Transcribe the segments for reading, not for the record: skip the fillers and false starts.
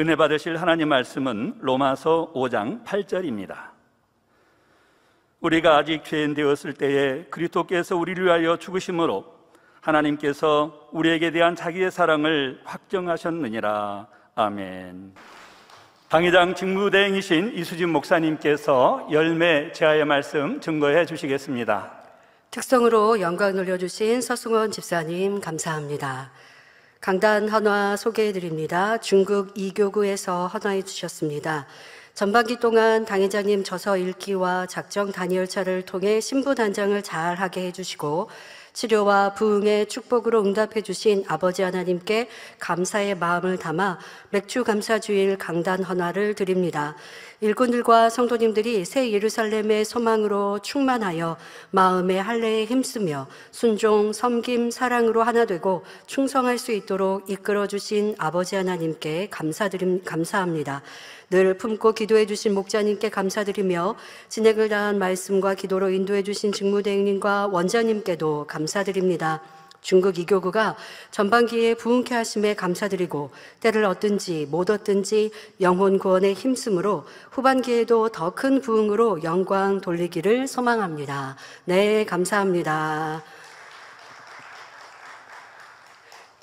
은혜 받으실 하나님 말씀은 로마서 5장 8절입니다. 우리가 아직 죄인 되었을 때에 그리스도께서 우리를 위하여 죽으심으로 하나님께서 우리에게 대한 자기의 사랑을 확정하셨느니라. 아멘. 당회장 직무대행이신 이수진 목사님께서 열매 제하의 말씀 증거해 주시겠습니다. 특성으로 영광 돌려주신 서승원 집사님 감사합니다. 강단 헌화 소개해드립니다. 중국 이교구에서 헌화해 주셨습니다. 전반기 동안 당회장님 저서 읽기와 작정 단열차를 통해 신부 단장을 잘 하게 해주시고 치료와 부흥의 축복으로 응답해 주신 아버지 하나님께 감사의 마음을 담아 맥주 감사주일 강단 헌화를 드립니다. 일꾼들과 성도님들이 새 예루살렘의 소망으로 충만하여 마음의 할례에 힘쓰며 순종, 섬김, 사랑으로 하나 되고 충성할 수 있도록 이끌어 주신 아버지 하나님께 감사합니다. 늘 품고 기도해 주신 목자님께 감사드리며 진행을 다한 말씀과 기도로 인도해 주신 직무대행님과 원장님께도 감사드립니다. 중국 이교구가 전반기에 부흥케 하심에 감사드리고 때를 얻든지 못 얻든지 영혼 구원에 힘쓰므로 후반기에도 더 큰 부흥으로 영광 돌리기를 소망합니다. 네, 감사합니다.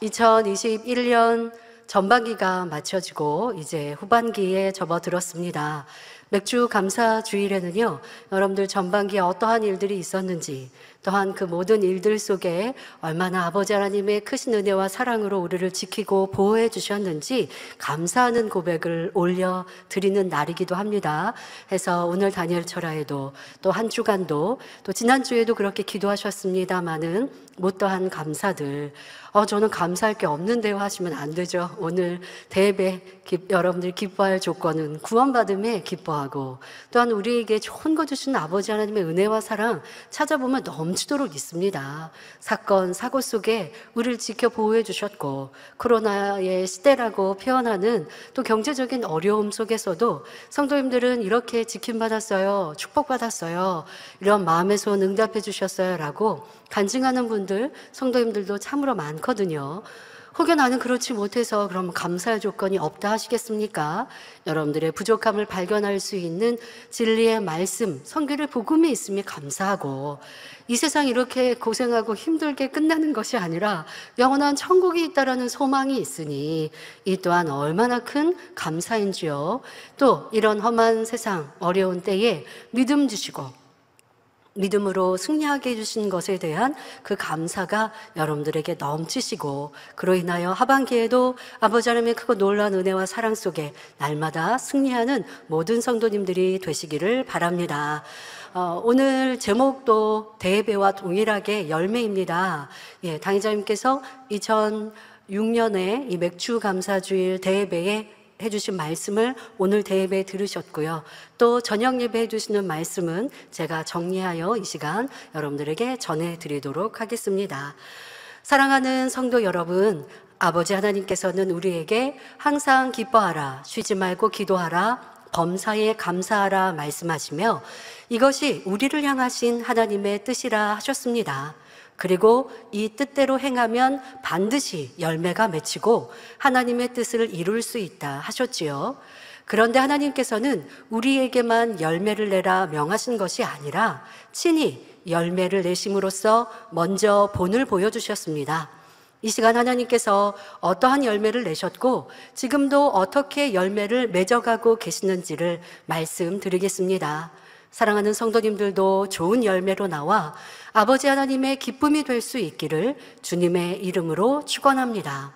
2021년 전반기가 마쳐지고 이제 후반기에 접어들었습니다. 맥주 감사 주일에는요, 여러분들 전반기에 어떠한 일들이 있었는지, 또한 그 모든 일들 속에 얼마나 아버지 하나님의 크신 은혜와 사랑으로 우리를 지키고 보호해 주셨는지 감사하는 고백을 올려 드리는 날이기도 합니다. 해서 오늘 다니엘 철야에도 또 한 주간도 또 지난주에도 그렇게 기도하셨습니다마는 못다한 감사들, 저는 감사할 게 없는데요 하시면 안 되죠. 오늘 대예배 여러분들이 기뻐할 조건은 구원받음에 기뻐하고 또한 우리에게 좋은 거 주신 아버지 하나님의 은혜와 사랑 찾아보면 넘치도록 있습니다. 사건, 사고 속에 우리를 지켜 보호해 주셨고 코로나의 시대라고 표현하는 또 경제적인 어려움 속에서도 성도님들은 이렇게 지킴받았어요, 축복받았어요, 이런 마음의 소원 응답해 주셨어요 라고 간증하는 분들, 성도님들도 참으로 많거든요. 혹여 나는 그렇지 못해서 그럼 감사할 조건이 없다 하시겠습니까? 여러분들의 부족함을 발견할 수 있는 진리의 말씀, 성경의 복음이 있으면 감사하고 이 세상 이렇게 고생하고 힘들게 끝나는 것이 아니라 영원한 천국이 있다라는 소망이 있으니 이 또한 얼마나 큰 감사인지요. 또 이런 험한 세상, 어려운 때에 믿음 주시고 믿음으로 승리하게 해주신 것에 대한 그 감사가 여러분들에게 넘치시고 그로 인하여 하반기에도 아버지 하나님의 크고 놀라운 은혜와 사랑 속에 날마다 승리하는 모든 성도님들이 되시기를 바랍니다. 오늘 제목도 대예배와 동일하게 열매입니다. 예, 당회장님께서 2006년에 이 맥주 감사주일 대예배에 해주신 말씀을 오늘 대예배에 들으셨고요. 또 저녁 예배 해주시는 말씀은 제가 정리하여 이 시간 여러분들에게 전해드리도록 하겠습니다. 사랑하는 성도 여러분, 아버지 하나님께서는 우리에게 항상 기뻐하라, 쉬지 말고 기도하라, 범사에 감사하라 말씀하시며 이것이 우리를 향하신 하나님의 뜻이라 하셨습니다. 그리고 이 뜻대로 행하면 반드시 열매가 맺히고 하나님의 뜻을 이룰 수 있다 하셨지요. 그런데 하나님께서는 우리에게만 열매를 내라 명하신 것이 아니라 친히 열매를 내심으로써 먼저 본을 보여주셨습니다. 이 시간 하나님께서 어떠한 열매를 내셨고 지금도 어떻게 열매를 맺어가고 계시는지를 말씀드리겠습니다. 사랑하는 성도님들도 좋은 열매로 나와 아버지 하나님의 기쁨이 될 수 있기를 주님의 이름으로 축원합니다.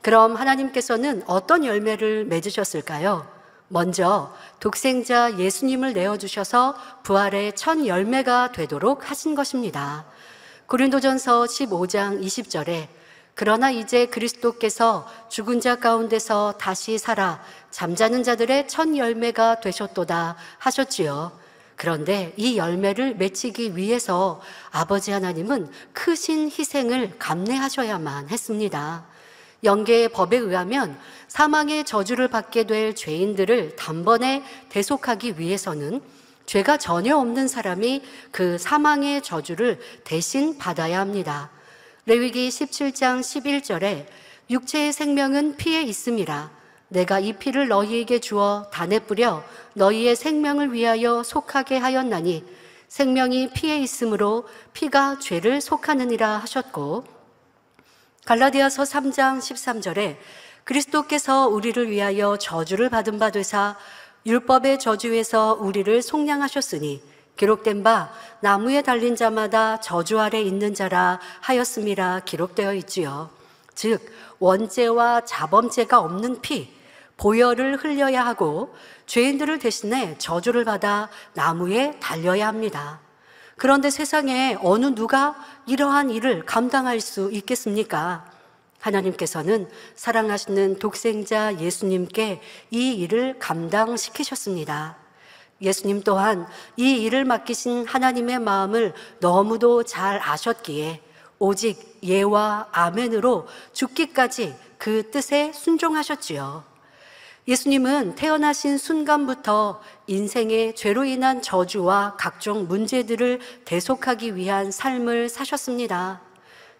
그럼 하나님께서는 어떤 열매를 맺으셨을까요? 먼저 독생자 예수님을 내어주셔서 부활의 첫 열매가 되도록 하신 것입니다. 고린도전서 15장 20절에 그러나 이제 그리스도께서 죽은 자 가운데서 다시 살아 잠자는 자들의 첫 열매가 되셨도다 하셨지요. 그런데 이 열매를 맺히기 위해서 아버지 하나님은 크신 희생을 감내하셔야만 했습니다. 영계의 법에 의하면 사망의 저주를 받게 될 죄인들을 단번에 대속하기 위해서는 죄가 전혀 없는 사람이 그 사망의 저주를 대신 받아야 합니다. 레위기 17장 11절에 육체의 생명은 피에 있음이라 내가 이 피를 너희에게 주어 단에 뿌려 너희의 생명을 위하여 속하게 하였나니 생명이 피에 있으므로 피가 죄를 속하느니라 하셨고, 갈라디아서 3장 13절에 그리스도께서 우리를 위하여 저주를 받은 바 되사 율법의 저주에서 우리를 속량하셨으니 기록된 바 나무에 달린 자마다 저주 아래 있는 자라 하였음이라 기록되어 있지요. 즉 원죄와 자범죄가 없는 피, 보혈을 흘려야 하고 죄인들을 대신해 저주를 받아 나무에 달려야 합니다. 그런데 세상에 어느 누가 이러한 일을 감당할 수 있겠습니까? 하나님께서는 사랑하시는 독생자 예수님께 이 일을 감당시키셨습니다. 예수님 또한 이 일을 맡기신 하나님의 마음을 너무도 잘 아셨기에 오직 예와 아멘으로 죽기까지 그 뜻에 순종하셨지요. 예수님은 태어나신 순간부터 인생의 죄로 인한 저주와 각종 문제들을 대속하기 위한 삶을 사셨습니다.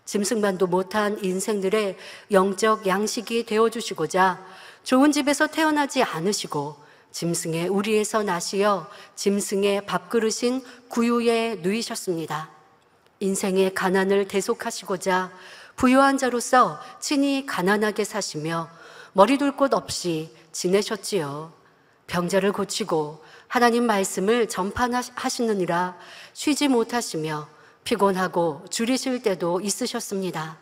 짐승만도 못한 인생들의 영적 양식이 되어주시고자 좋은 집에서 태어나지 않으시고 짐승의 우리에서 나시어 짐승의 밥그릇인 구유에 누이셨습니다. 인생의 가난을 대속하시고자 부유한 자로서 친히 가난하게 사시며 머리 둘 곳 없이 지내셨지요. 병자를 고치고 하나님 말씀을 전파하시느니라 쉬지 못하시며 피곤하고 줄이실 때도 있으셨습니다.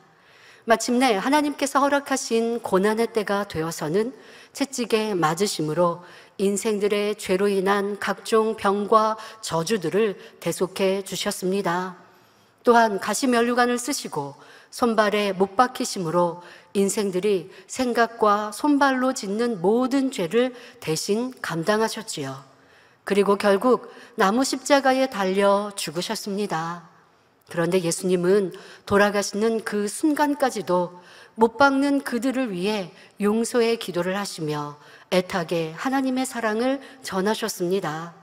마침내 하나님께서 허락하신 고난의 때가 되어서는 채찍에 맞으심으로 인생들의 죄로 인한 각종 병과 저주들을 대속해 주셨습니다. 또한 가시면류관을 쓰시고 손발에 못 박히심으로 인생들이 생각과 손발로 짓는 모든 죄를 대신 감당하셨지요. 그리고 결국 나무 십자가에 달려 죽으셨습니다. 그런데 예수님은 돌아가시는 그 순간까지도 못 박는 그들을 위해 용서의 기도를 하시며 애타게 하나님의 사랑을 전하셨습니다.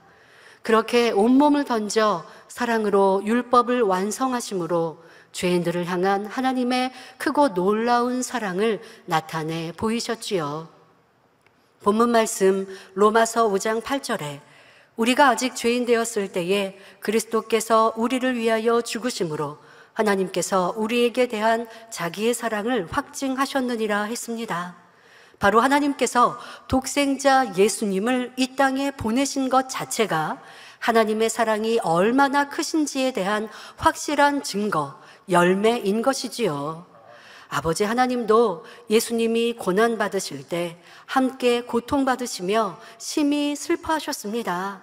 그렇게 온몸을 던져 사랑으로 율법을 완성하심으로 죄인들을 향한 하나님의 크고 놀라운 사랑을 나타내 보이셨지요. 본문 말씀 로마서 5장 8절에 우리가 아직 죄인 되었을 때에 그리스도께서 우리를 위하여 죽으심으로 하나님께서 우리에게 대한 자기의 사랑을 확증하셨느니라 했습니다. 바로 하나님께서 독생자 예수님을 이 땅에 보내신 것 자체가 하나님의 사랑이 얼마나 크신지에 대한 확실한 증거, 열매인 것이지요. 아버지 하나님도 예수님이 고난받으실 때 함께 고통받으시며 심히 슬퍼하셨습니다.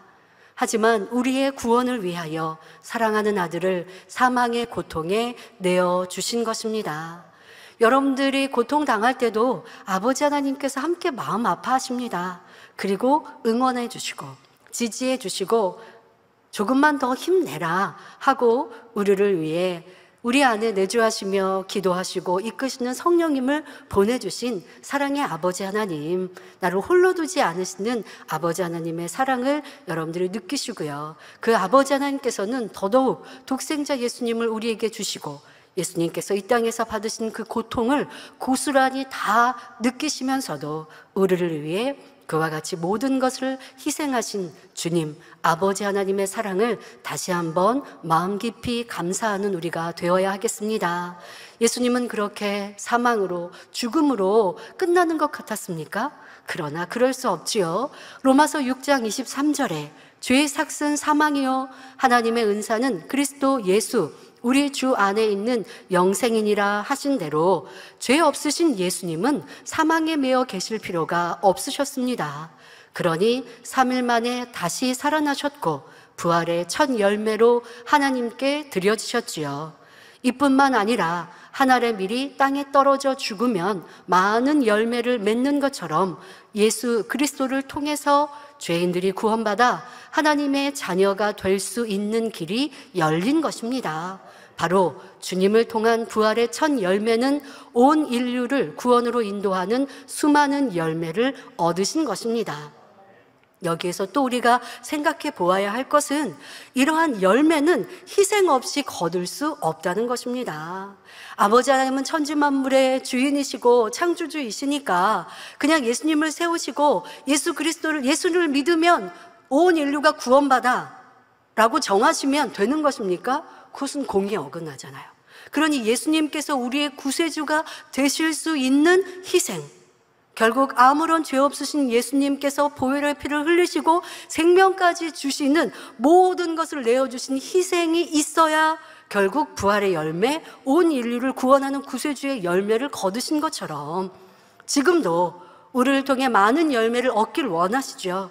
하지만 우리의 구원을 위하여 사랑하는 아들을 사망의 고통에 내어주신 것입니다. 여러분들이 고통당할 때도 아버지 하나님께서 함께 마음 아파하십니다. 그리고 응원해 주시고 지지해 주시고 조금만 더 힘내라 하고 우리를 위해 우리 안에 내주하시며 기도하시고 이끄시는 성령님을 보내주신 사랑의 아버지 하나님, 나를 홀로 두지 않으시는 아버지 하나님의 사랑을 여러분들이 느끼시고요. 그 아버지 하나님께서는 더더욱 독생자 예수님을 우리에게 주시고 예수님께서 이 땅에서 받으신 그 고통을 고스란히 다 느끼시면서도 우리를 위해 그와 같이 모든 것을 희생하신 주님, 아버지 하나님의 사랑을 다시 한번 마음 깊이 감사하는 우리가 되어야 하겠습니다. 예수님은 그렇게 사망으로, 죽음으로 끝나는 것 같았습니까? 그러나 그럴 수 없지요. 로마서 6장 23절에 죄의 삭은 사망이요 하나님의 은사는 그리스도 예수 우리 주 안에 있는 영생이니라 하신 대로 죄 없으신 예수님은 사망에 매여 계실 필요가 없으셨습니다. 그러니 3일 만에 다시 살아나셨고 부활의 첫 열매로 하나님께 드려지셨지요. 이뿐만 아니라 한 알의 밀이 땅에 떨어져 죽으면 많은 열매를 맺는 것처럼 예수 그리스도를 통해서 죄인들이 구원받아 하나님의 자녀가 될 수 있는 길이 열린 것입니다. 바로 주님을 통한 부활의 첫 열매는 온 인류를 구원으로 인도하는 수많은 열매를 얻으신 것입니다. 여기에서 또 우리가 생각해 보아야 할 것은 이러한 열매는 희생 없이 거둘 수 없다는 것입니다. 아버지 하나님은 천지 만물의 주인이시고 창조주이시니까 그냥 예수님을 세우시고 예수를 믿으면 온 인류가 구원받아 라고 정하시면 되는 것입니까? 그것은 공의에 어긋나잖아요. 그러니 예수님께서 우리의 구세주가 되실 수 있는 희생, 결국 아무런 죄 없으신 예수님께서 보혈의 피를 흘리시고 생명까지 주시는 모든 것을 내어주신 희생이 있어야 결국 부활의 열매, 온 인류를 구원하는 구세주의 열매를 거두신 것처럼 지금도 우리를 통해 많은 열매를 얻길 원하시죠.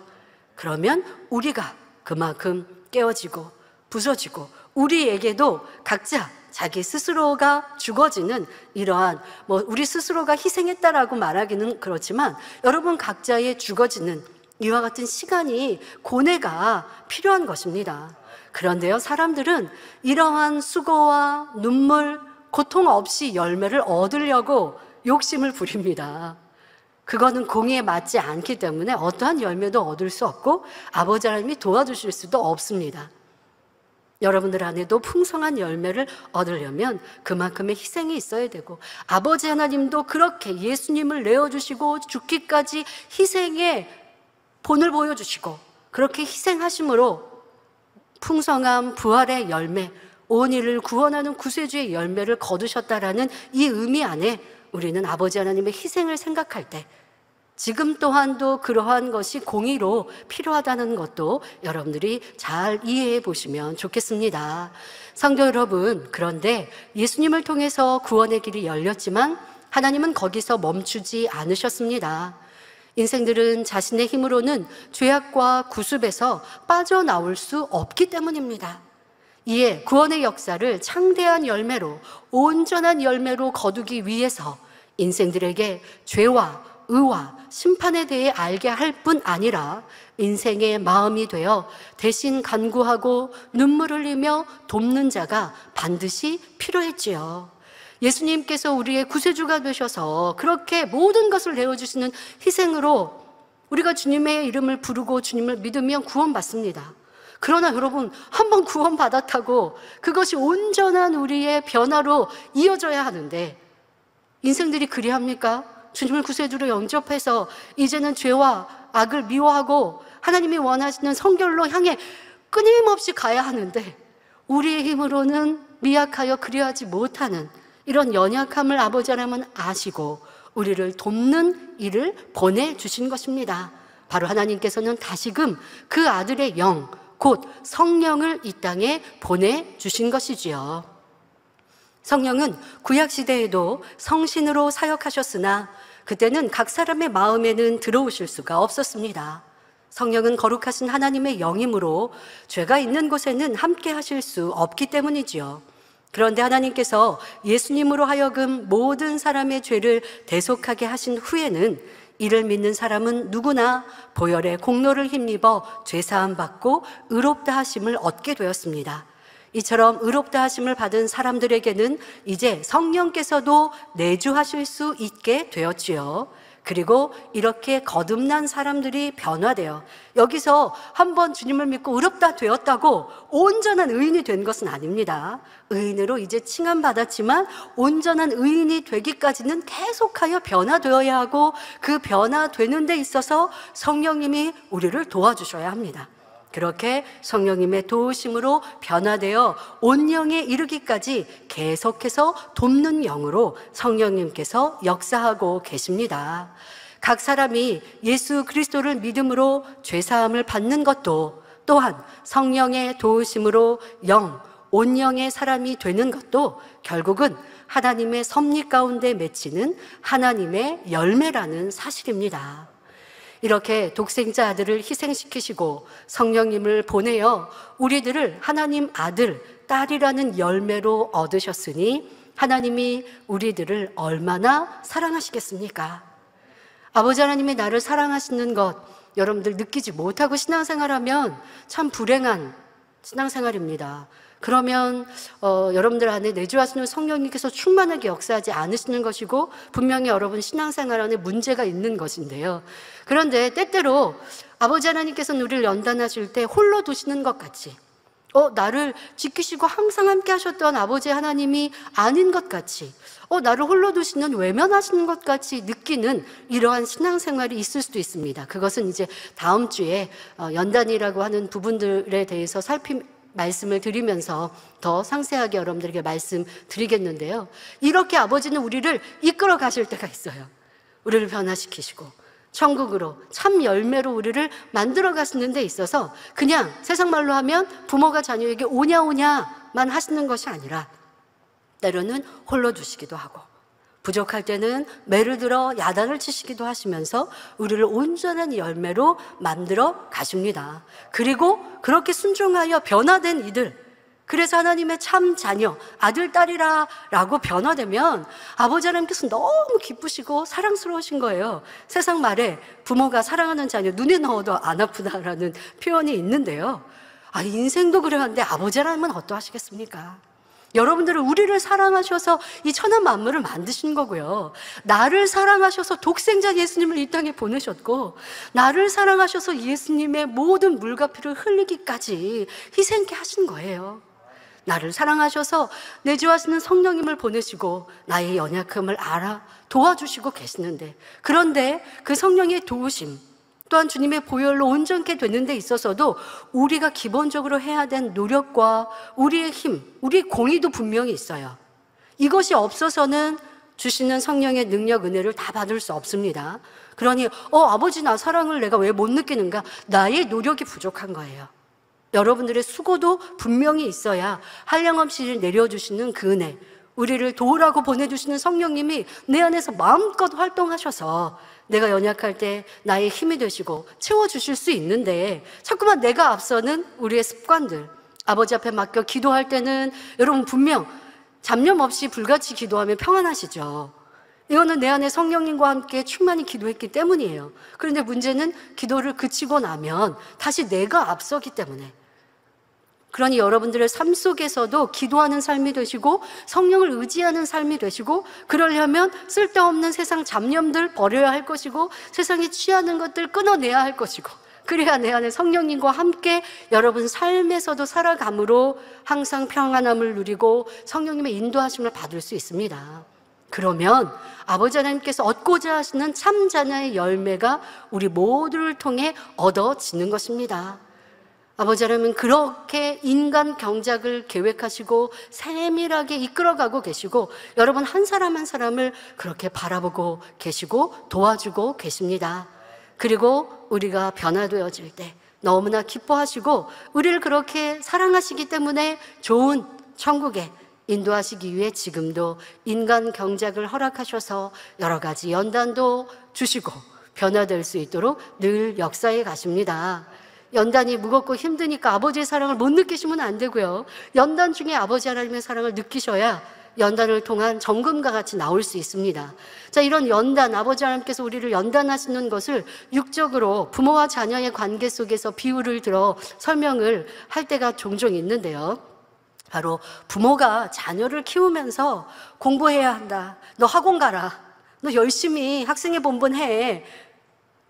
그러면 우리가 그만큼 깨어지고 부서지고 우리에게도 각자 자기 스스로가 죽어지는 이러한 우리 스스로가 희생했다라고 말하기는 그렇지만 여러분 각자의 죽어지는 이와 같은 시간이 고뇌가 필요한 것입니다. 그런데요, 사람들은 이러한 수고와 눈물, 고통 없이 열매를 얻으려고 욕심을 부립니다. 그거는 공의에 맞지 않기 때문에 어떠한 열매도 얻을 수 없고 아버지 하나님이 도와주실 수도 없습니다. 여러분들 안에도 풍성한 열매를 얻으려면 그만큼의 희생이 있어야 되고 아버지 하나님도 그렇게 예수님을 내어주시고 죽기까지 희생의 본을 보여주시고 그렇게 희생하심으로 풍성한 부활의 열매, 온 인을 구원하는 구세주의 열매를 거두셨다라는 이 의미 안에 우리는 아버지 하나님의 희생을 생각할 때 지금 또한도 그러한 것이 공의로 필요하다는 것도 여러분들이 잘 이해해 보시면 좋겠습니다. 성도 여러분, 그런데 예수님을 통해서 구원의 길이 열렸지만 하나님은 거기서 멈추지 않으셨습니다. 인생들은 자신의 힘으로는 죄악과 구습에서 빠져나올 수 없기 때문입니다. 이에 구원의 역사를 창대한 열매로, 온전한 열매로 거두기 위해서 인생들에게 죄와 의와 심판에 대해 알게 할 뿐 아니라 인생의 마음이 되어 대신 간구하고 눈물 흘리며 돕는 자가 반드시 필요했지요. 예수님께서 우리의 구세주가 되셔서 그렇게 모든 것을 내어주시는 희생으로 우리가 주님의 이름을 부르고 주님을 믿으면 구원받습니다. 그러나 여러분, 한번 구원받았다고 그것이 온전한 우리의 변화로 이어져야 하는데 인생들이 그리합니까? 주님을 구세주로 영접해서 이제는 죄와 악을 미워하고 하나님이 원하시는 성결로 향해 끊임없이 가야 하는데 우리의 힘으로는 미약하여 그리하지 못하는 이런 연약함을 아버지 하나님은 아시고 우리를 돕는 일을 보내주신 것입니다. 바로 하나님께서는 다시금 그 아들의 영, 곧 성령을 이 땅에 보내주신 것이지요. 성령은 구약시대에도 성신으로 사역하셨으나 그때는 각 사람의 마음에는 들어오실 수가 없었습니다. 성령은 거룩하신 하나님의 영이므로 죄가 있는 곳에는 함께 하실 수 없기 때문이지요. 그런데 하나님께서 예수님으로 하여금 모든 사람의 죄를 대속하게 하신 후에는 이를 믿는 사람은 누구나 보혈의 공로를 힘입어 죄사함 받고 의롭다 하심을 얻게 되었습니다. 이처럼 의롭다 하심을 받은 사람들에게는 이제 성령께서도 내주하실 수 있게 되었지요. 그리고 이렇게 거듭난 사람들이 변화되어 여기서 한번 주님을 믿고 의롭다 되었다고 온전한 의인이 된 것은 아닙니다. 의인으로 이제 칭함받았지만 온전한 의인이 되기까지는 계속하여 변화되어야 하고 그 변화되는 데 있어서 성령님이 우리를 도와주셔야 합니다. 그렇게 성령님의 도우심으로 변화되어 온영에 이르기까지 계속해서 돕는 영으로 성령님께서 역사하고 계십니다. 각 사람이 예수 그리스도를 믿음으로 죄사함을 받는 것도 또한 성령의 도우심으로 온영의 사람이 되는 것도 결국은 하나님의 섭리 가운데 맺히는 하나님의 열매라는 사실입니다. 이렇게 독생자 아들을 희생시키시고 성령님을 보내어 우리들을 하나님 아들, 딸이라는 열매로 얻으셨으니 하나님이 우리들을 얼마나 사랑하시겠습니까? 아버지 하나님이 나를 사랑하시는 것 여러분들 느끼지 못하고 신앙생활하면 참 불행한 신앙생활입니다. 그러면 여러분들 안에 내주하시는 성령님께서 충만하게 역사하지 않으시는 것이고 분명히 여러분 신앙생활 안에 문제가 있는 것인데요. 그런데 때때로 아버지 하나님께서는 우리를 연단하실 때 홀로 두시는 것 같이 나를 지키시고 항상 함께 하셨던 아버지 하나님이 아닌 것 같이 나를 홀로 두시는 외면하시는 것 같이 느끼는 이러한 신앙생활이 있을 수도 있습니다. 그것은 이제 다음 주에 연단이라고 하는 부분들에 대해서 말씀을 드리면서 더 상세하게 여러분들에게 말씀드리겠는데요. 이렇게 아버지는 우리를 이끌어 가실 때가 있어요. 우리를 변화시키시고 천국으로 참 열매로 우리를 만들어 가시는 데 있어서 그냥 세상 말로 하면 부모가 자녀에게 오냐오냐만 하시는 것이 아니라 때로는 홀로 두시기도 하고 부족할 때는 매를 들어 야단을 치시기도 하시면서 우리를 온전한 열매로 만들어 가십니다. 그리고 그렇게 순종하여 변화된 이들, 그래서 하나님의 참 자녀, 아들, 딸이라 라고 변화되면 아버지 하나님께서 너무 기쁘시고 사랑스러우신 거예요. 세상 말에 부모가 사랑하는 자녀 눈에 넣어도 안 아프다라는 표현이 있는데요. 인생도 그러한데 아버지 하나님은 어떠하시겠습니까? 여러분들은 우리를 사랑하셔서 이 천한 만물을 만드신 거고요. 나를 사랑하셔서 독생자 예수님을 이 땅에 보내셨고 나를 사랑하셔서 예수님의 모든 물과 피를 흘리기까지 희생케 하신 거예요. 나를 사랑하셔서 내주하시는 성령님을 보내시고 나의 연약함을 알아 도와주시고 계시는데, 그런데 그 성령의 도우심 또한 주님의 보혈로 온전케 되는 데 있어서도 우리가 기본적으로 해야 된 노력과 우리의 힘, 우리의 공의도 분명히 있어요. 이것이 없어서는 주시는 성령의 능력, 은혜를 다 받을 수 없습니다. 그러니 아버지 나 사랑을 내가 왜 못 느끼는가? 나의 노력이 부족한 거예요. 여러분들의 수고도 분명히 있어야 한량없이 내려주시는 그 은혜, 우리를 도우라고 보내주시는 성령님이 내 안에서 마음껏 활동하셔서 내가 연약할 때 나의 힘이 되시고 채워주실 수 있는데, 자꾸만 내가 앞서는 우리의 습관들, 아버지 앞에 맡겨 기도할 때는 여러분 분명 잡념 없이 불같이 기도하면 평안하시죠. 이거는 내 안에 성령님과 함께 충만히 기도했기 때문이에요. 그런데 문제는 기도를 그치고 나면 다시 내가 앞서기 때문에, 그러니 여러분들의 삶 속에서도 기도하는 삶이 되시고 성령을 의지하는 삶이 되시고, 그러려면 쓸데없는 세상 잡념들 버려야 할 것이고 세상에 취하는 것들 끊어내야 할 것이고, 그래야 내 안에 성령님과 함께 여러분 삶에서도 살아감으로 항상 평안함을 누리고 성령님의 인도하심을 받을 수 있습니다. 그러면 아버지 하나님께서 얻고자 하시는 참 자녀의 열매가 우리 모두를 통해 얻어지는 것입니다. 아버지 하나님은 그렇게 인간 경작을 계획하시고 세밀하게 이끌어가고 계시고 여러분 한 사람 한 사람을 그렇게 바라보고 계시고 도와주고 계십니다. 그리고 우리가 변화되어질 때 너무나 기뻐하시고 우리를 그렇게 사랑하시기 때문에 좋은 천국에 인도하시기 위해 지금도 인간 경작을 허락하셔서 여러 가지 연단도 주시고 변화될 수 있도록 늘 역사해 가십니다. 연단이 무겁고 힘드니까 아버지의 사랑을 못 느끼시면 안 되고요. 연단 중에 아버지 하나님의 사랑을 느끼셔야 연단을 통한 정금과 같이 나올 수 있습니다. 자, 이런 연단, 아버지 하나님께서 우리를 연단하시는 것을 육적으로 부모와 자녀의 관계 속에서 비유를 들어 설명을 할 때가 종종 있는데요. 바로 부모가 자녀를 키우면서 공부해야 한다, 너 학원 가라, 너 열심히 학생회 본분해,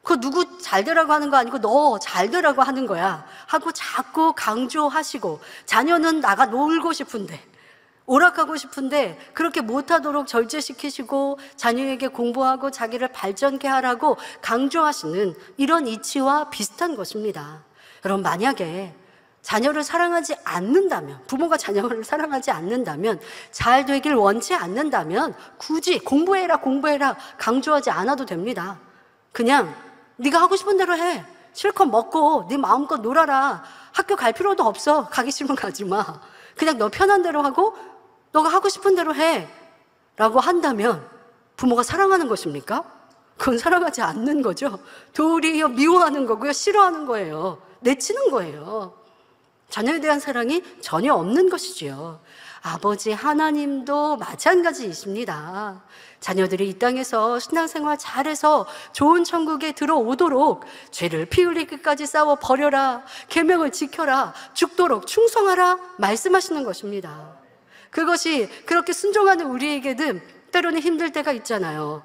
그거 누구 잘 되라고 하는 거 아니고 너 잘 되라고 하는 거야 하고 자꾸 강조하시고, 자녀는 나가 놀고 싶은데 오락하고 싶은데 그렇게 못하도록 절제시키시고 자녀에게 공부하고 자기를 발전케 하라고 강조하시는 이런 이치와 비슷한 것입니다. 여러분, 만약에 자녀를 사랑하지 않는다면, 부모가 자녀를 사랑하지 않는다면, 잘 되길 원치 않는다면 굳이 공부해라 강조하지 않아도 됩니다. 그냥 네가 하고 싶은 대로 해, 실컷 먹고 네 마음껏 놀아라, 학교 갈 필요도 없어, 가기 싫으면 가지 마, 그냥 너 편한 대로 하고 너가 하고 싶은 대로 해 라고 한다면 부모가 사랑하는 것입니까? 그건 사랑하지 않는 거죠. 도리어 미워하는 거고요, 싫어하는 거예요, 내치는 거예요. 자녀에 대한 사랑이 전혀 없는 것이지요. 아버지 하나님도 마찬가지이십니다. 자녀들이 이 땅에서 신앙생활 잘해서 좋은 천국에 들어오도록 죄를 피 흘리기까지 싸워 버려라, 계명을 지켜라, 죽도록 충성하라 말씀하시는 것입니다. 그것이 그렇게 순종하는 우리에게는 때로는 힘들 때가 있잖아요.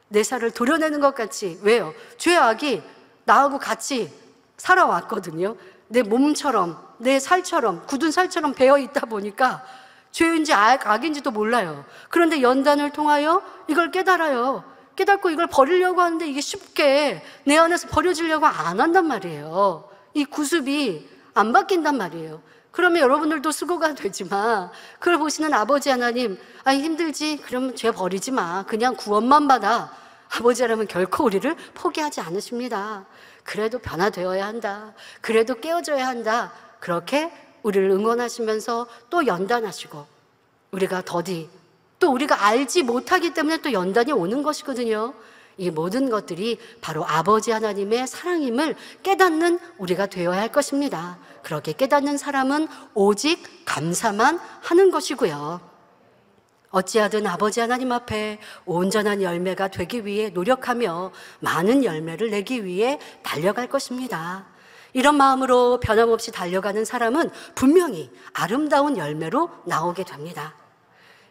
내 살을 도려내는 것 같이. 왜요? 죄악이 나하고 같이 살아왔거든요. 내 몸처럼, 내 살처럼, 굳은 살처럼 배어 있다 보니까 죄인지 악인지도 몰라요. 그런데 연단을 통하여 이걸 깨달아요. 깨닫고 이걸 버리려고 하는데 이게 쉽게 내 안에서 버려지려고 안 한단 말이에요. 이 구습이 안 바뀐단 말이에요. 그러면 여러분들도 수고가 되지만 그걸 보시는 아버지 하나님, 힘들지? 그러면 죄 버리지 마. 그냥 구원만 받아. 아버지 하나님은 결코 우리를 포기하지 않으십니다. 그래도 변화되어야 한다. 그래도 깨어져야 한다. 그렇게 우리를 응원하시면서 또 연단하시고, 우리가 더디 또 우리가 알지 못하기 때문에 또 연단이 오는 것이거든요. 이 모든 것들이 바로 아버지 하나님의 사랑임을 깨닫는 우리가 되어야 할 것입니다. 그렇게 깨닫는 사람은 오직 감사만 하는 것이고요. 어찌하든 아버지 하나님 앞에 온전한 열매가 되기 위해 노력하며 많은 열매를 내기 위해 달려갈 것입니다. 이런 마음으로 변함없이 달려가는 사람은 분명히 아름다운 열매로 나오게 됩니다.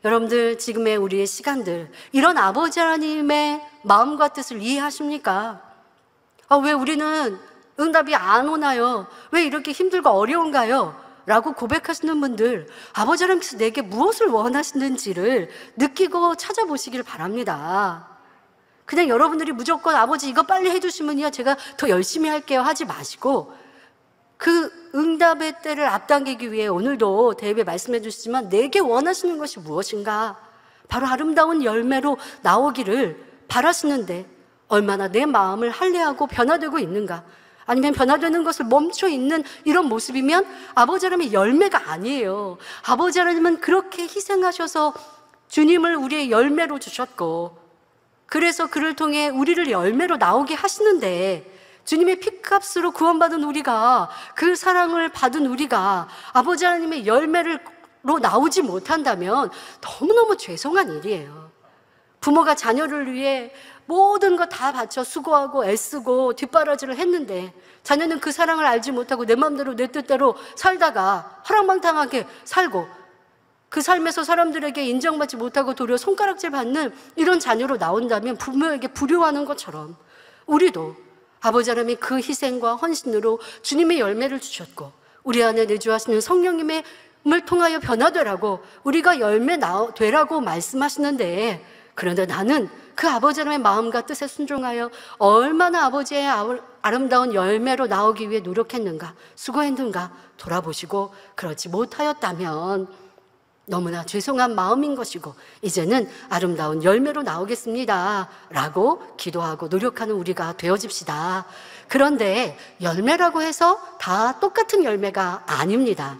여러분들, 지금의 우리의 시간들, 이런 아버지 하나님의 마음과 뜻을 이해하십니까? 왜 우리는 응답이 안 오나요? 왜 이렇게 힘들고 어려운가요? 라고 고백하시는 분들, 아버지 하나님께서 내게 무엇을 원하시는지를 느끼고 찾아보시길 바랍니다. 그냥 여러분들이 무조건 아버지 이거 빨리 해주시면요 제가 더 열심히 할게요 하지 마시고, 그 응답의 때를 앞당기기 위해 오늘도 대입에 말씀해 주시지만 내게 원하시는 것이 무엇인가, 바로 아름다운 열매로 나오기를 바라시는데 얼마나 내 마음을 할례하고 변화되고 있는가, 아니면 변화되는 것을 멈춰 있는 이런 모습이면 아버지 하나님의 열매가 아니에요. 아버지 하나님은 그렇게 희생하셔서 주님을 우리의 열매로 주셨고, 그래서 그를 통해 우리를 열매로 나오게 하시는데, 주님의 피값으로 구원받은 우리가, 그 사랑을 받은 우리가 아버지 하나님의 열매로 나오지 못한다면 너무너무 죄송한 일이에요. 부모가 자녀를 위해 모든 거 다 바쳐 수고하고 애쓰고 뒷바라지를 했는데 자녀는 그 사랑을 알지 못하고 내 마음대로 내 뜻대로 살다가 허랑방탕하게 살고, 그 삶에서 사람들에게 인정받지 못하고 도리어 손가락질 받는 이런 자녀로 나온다면 부모에게 불효하는 것처럼, 우리도 아버지 하나님이 그 희생과 헌신으로 주님의 열매를 주셨고 우리 안에 내주하시는 성령님을 통하여 변화되라고, 우리가 열매 되라고 말씀하시는데, 그런데 나는 그 아버지 하나님의 마음과 뜻에 순종하여 얼마나 아버지의 아름다운 열매로 나오기 위해 노력했는가, 수고했는가 돌아보시고 그렇지 못하였다면 너무나 죄송한 마음인 것이고, 이제는 아름다운 열매로 나오겠습니다 라고 기도하고 노력하는 우리가 되어집시다. 그런데 열매라고 해서 다 똑같은 열매가 아닙니다.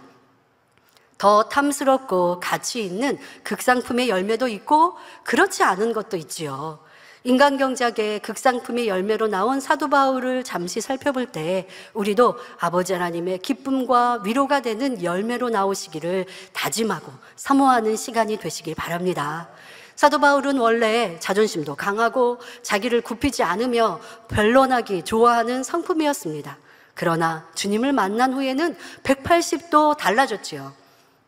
더 탐스럽고 가치 있는 극상품의 열매도 있고 그렇지 않은 것도 있지요. 인간경작의 극상품의 열매로 나온 사도 바울을 잠시 살펴볼 때 우리도 아버지 하나님의 기쁨과 위로가 되는 열매로 나오시기를 다짐하고 사모하는 시간이 되시길 바랍니다. 사도 바울은 원래 자존심도 강하고 자기를 굽히지 않으며 변론하기 좋아하는 성품이었습니다. 그러나 주님을 만난 후에는 180도 달라졌지요.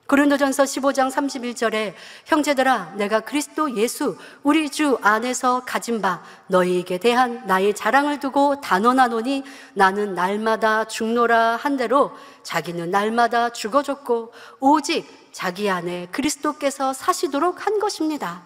고린도전서 15장 31절에 형제들아, 내가 그리스도 예수 우리 주 안에서 가진 바 너희에게 대한 나의 자랑을 두고 단언하노니 나는 날마다 죽노라 한 대로 자기는 날마다 죽어졌고 오직 자기 안에 그리스도께서 사시도록 한 것입니다.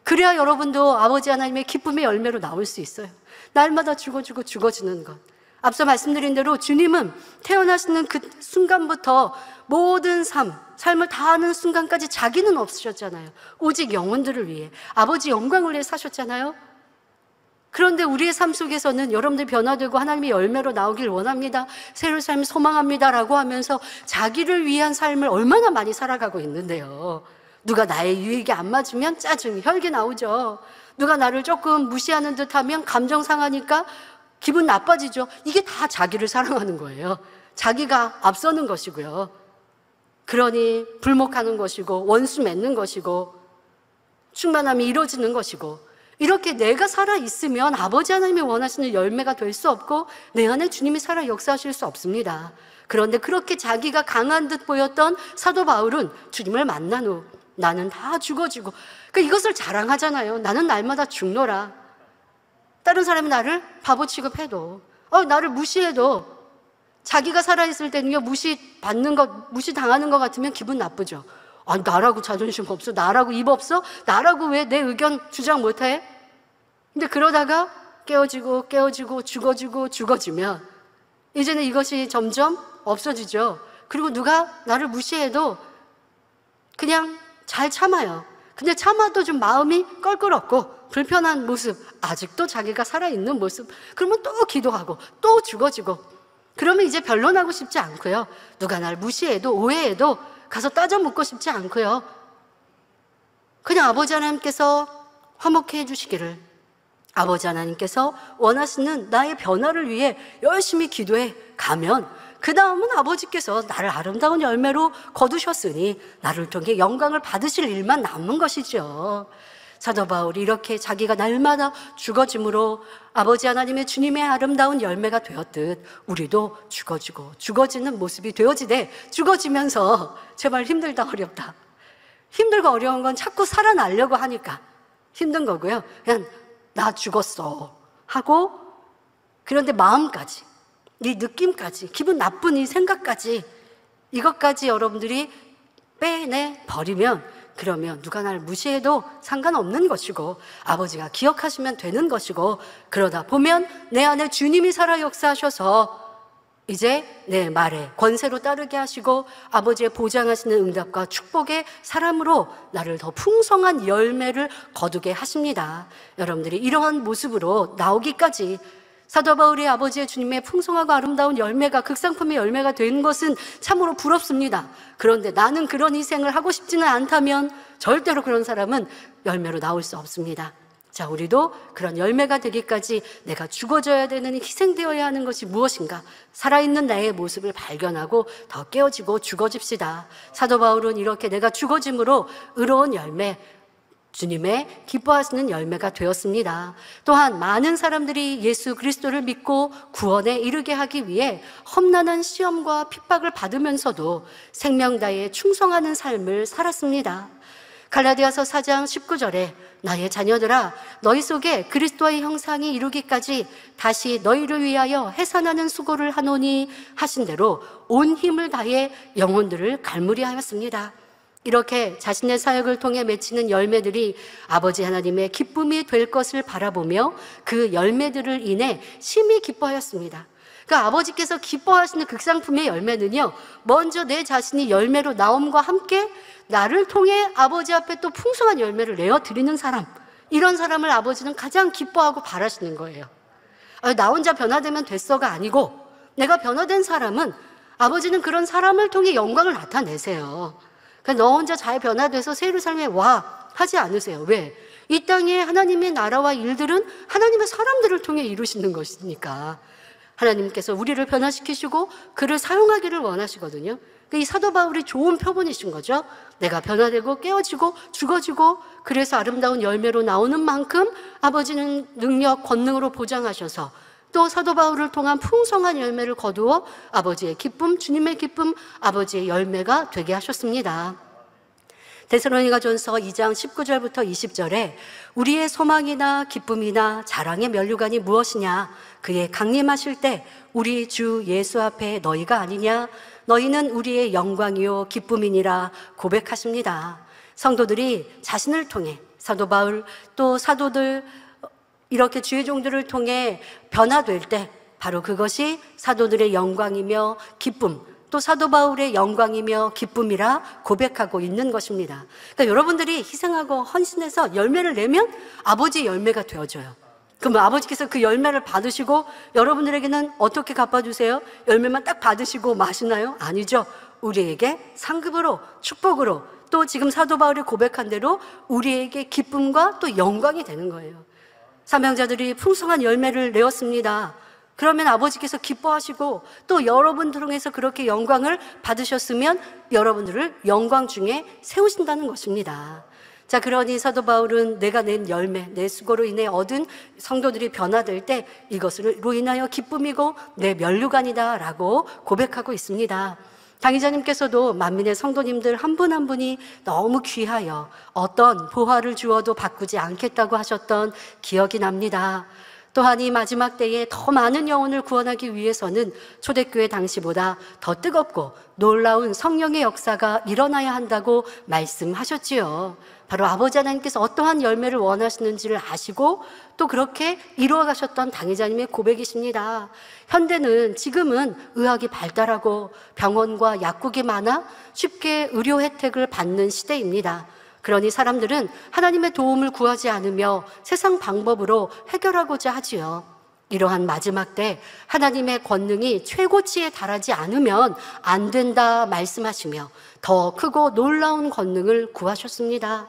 그래야 여러분도 아버지 하나님의 기쁨의 열매로 나올 수 있어요. 날마다 죽어지고 죽어지는 것. 앞서 말씀드린 대로 주님은 태어나시는 그 순간부터 모든 삶을 다하는 순간까지 자기는 없으셨잖아요. 오직 영혼들을 위해, 아버지 영광을 위해 사셨잖아요. 그런데 우리의 삶 속에서는 여러분들 변화되고 하나님의 열매로 나오길 원합니다, 새로운 삶 소망합니다 라고 하면서 자기를 위한 삶을 얼마나 많이 살아가고 있는데요. 누가 나의 유익이 안 맞으면 짜증, 혈기 나오죠. 누가 나를 조금 무시하는 듯 하면 감정 상하니까 기분 나빠지죠. 이게 다 자기를 사랑하는 거예요. 자기가 앞서는 것이고요. 그러니 불목하는 것이고 원수 맺는 것이고 충만함이 이루어지는 것이고, 이렇게 내가 살아있으면 아버지 하나님이 원하시는 열매가 될 수 없고 내 안에 주님이 살아 역사하실 수 없습니다. 그런데 그렇게 자기가 강한 듯 보였던 사도 바울은 주님을 만난 후 나는 다 죽어지고, 그러니까 이것을 자랑하잖아요. 나는 날마다 죽노라. 다른 사람이 나를 바보 취급해도, 나를 무시해도, 자기가 살아있을 때는요, 무시당하는 것 같으면 기분 나쁘죠. 나라고 자존심 없어? 나라고 입 없어? 나라고 왜 내 의견 주장 못해? 근데 그러다가 깨어지고 죽어지면 이제는 이것이 점점 없어지죠. 그리고 누가 나를 무시해도 그냥 잘 참아요. 근데 참아도 좀 마음이 껄끄럽고 불편한 모습, 아직도 자기가 살아있는 모습, 그러면 또 기도하고 또 죽어지고, 그러면 이제 변론하고 싶지 않고요, 누가 날 무시해도 오해해도 가서 따져 묻고 싶지 않고요, 그냥 아버지 하나님께서 화목해 해주시기를, 아버지 하나님께서 원하시는 나의 변화를 위해 열심히 기도해 가면 그 다음은 아버지께서 나를 아름다운 열매로 거두셨으니 나를 통해 영광을 받으실 일만 남은 것이죠. 사도 바울이 이렇게 자기가 날마다 죽어짐으로 아버지 하나님의 주님의 아름다운 열매가 되었듯 우리도 죽어지는 모습이 되어지되, 죽어지면서 제발 힘들다 어렵다, 힘들고 어려운 건 자꾸 살아나려고 하니까 힘든 거고요. 그냥 나 죽었어 하고, 그런데 마음까지, 이 느낌까지, 기분 나쁜 이 생각까지, 이것까지 여러분들이 빼내버리면, 그러면 누가 날 무시해도 상관없는 것이고 아버지가 기억하시면 되는 것이고, 그러다 보면 내 안에 주님이 살아 역사하셔서 이제 내 말에 권세로 따르게 하시고 아버지의 보장하시는 응답과 축복의 사람으로 나를 더 풍성한 열매를 거두게 하십니다. 여러분들이 이러한 모습으로 나오기까지, 사도 바울이 아버지의 주님의 풍성하고 아름다운 열매가, 극상품의 열매가 된 것은 참으로 부럽습니다. 그런데 나는 그런 희생을 하고 싶지는 않다면 절대로 그런 사람은 열매로 나올 수 없습니다. 자, 우리도 그런 열매가 되기까지 내가 죽어져야 되는, 희생되어야 하는 것이 무엇인가, 살아있는 나의 모습을 발견하고 더 깨어지고 죽어집시다. 사도 바울은 이렇게 내가 죽어짐으로 의로운 열매, 주님의 기뻐하시는 열매가 되었습니다. 또한 많은 사람들이 예수 그리스도를 믿고 구원에 이르게 하기 위해 험난한 시험과 핍박을 받으면서도 생명다에 충성하는 삶을 살았습니다. 갈라디아서 4장 19절에 나의 자녀들아, 너희 속에 그리스도의 형상이 이루기까지 다시 너희를 위하여 해산하는 수고를 하노니 하신 대로 온 힘을 다해 영혼들을 갈무리하였습니다. 이렇게 자신의 사역을 통해 맺히는 열매들이 아버지 하나님의 기쁨이 될 것을 바라보며 그 열매들을 인해 심히 기뻐하였습니다. 그러니까 아버지께서 기뻐하시는 극상품의 열매는요, 먼저 내 자신이 열매로 나옴과 함께 나를 통해 아버지 앞에 또 풍성한 열매를 내어드리는 사람, 이런 사람을 아버지는 가장 기뻐하고 바라시는 거예요. 나 혼자 변화되면 됐어가 아니고, 내가 변화된 사람은 아버지는 그런 사람을 통해 영광을 나타내세요. 그러니까 너 혼자 잘 변화돼서 새 예루살렘에 와 하지 않으세요. 왜? 이 땅에 하나님의 나라와 일들은 하나님의 사람들을 통해 이루시는 것이니까 하나님께서 우리를 변화시키시고 그를 사용하기를 원하시거든요. 이 사도 바울이 좋은 표본이신 거죠. 내가 변화되고 깨어지고 죽어지고, 그래서 아름다운 열매로 나오는 만큼 아버지는 능력, 권능으로 보장하셔서 또 사도 바울을 통한 풍성한 열매를 거두어 아버지의 기쁨, 주님의 기쁨, 아버지의 열매가 되게 하셨습니다. 데살로니가전서 2장 19절부터 20절에 우리의 소망이나 기쁨이나 자랑의 면류관이 무엇이냐, 그의 강림하실 때 우리 주 예수 앞에 너희가 아니냐, 너희는 우리의 영광이요 기쁨이니라 고백하십니다. 성도들이 자신을 통해 사도 바울 또 사도들, 이렇게 주의 종들을 통해 변화될 때 바로 그것이 사도들의 영광이며 기쁨, 또 사도 바울의 영광이며 기쁨이라 고백하고 있는 것입니다. 그러니까 여러분들이 희생하고 헌신해서 열매를 내면 아버지의 열매가 되어져요. 그럼 아버지께서 그 열매를 받으시고 여러분들에게는 어떻게 갚아주세요? 열매만 딱 받으시고 마시나요? 아니죠. 우리에게 상급으로, 축복으로, 또 지금 사도 바울이 고백한 대로 우리에게 기쁨과 또 영광이 되는 거예요. 사명자들이 풍성한 열매를 내었습니다. 그러면 아버지께서 기뻐하시고 또 여러분들 통해서 그렇게 영광을 받으셨으면 여러분들을 영광 중에 세우신다는 것입니다. 자, 그러니 사도 바울은 내가 낸 열매, 내 수고로 인해 얻은 성도들이 변화될 때 이것으로 인하여 기쁨이고 내 면류관이다 라고 고백하고 있습니다. 당의자님께서도 만민의 성도님들 한 분 한 분이 너무 귀하여 어떤 보화를 주어도 바꾸지 않겠다고 하셨던 기억이 납니다. 또한 이 마지막 때에 더 많은 영혼을 구원하기 위해서는 초대교회 당시보다 더 뜨겁고 놀라운 성령의 역사가 일어나야 한다고 말씀하셨지요. 바로 아버지 하나님께서 어떠한 열매를 원하시는지를 아시고 또 그렇게 이루어 가셨던 당의자님의 고백이십니다. 현대는 지금은 의학이 발달하고 병원과 약국이 많아 쉽게 의료 혜택을 받는 시대입니다. 그러니 사람들은 하나님의 도움을 구하지 않으며 세상 방법으로 해결하고자 하지요. 이러한 마지막 때 하나님의 권능이 최고치에 달하지 않으면 안 된다 말씀하시며 더 크고 놀라운 권능을 구하셨습니다.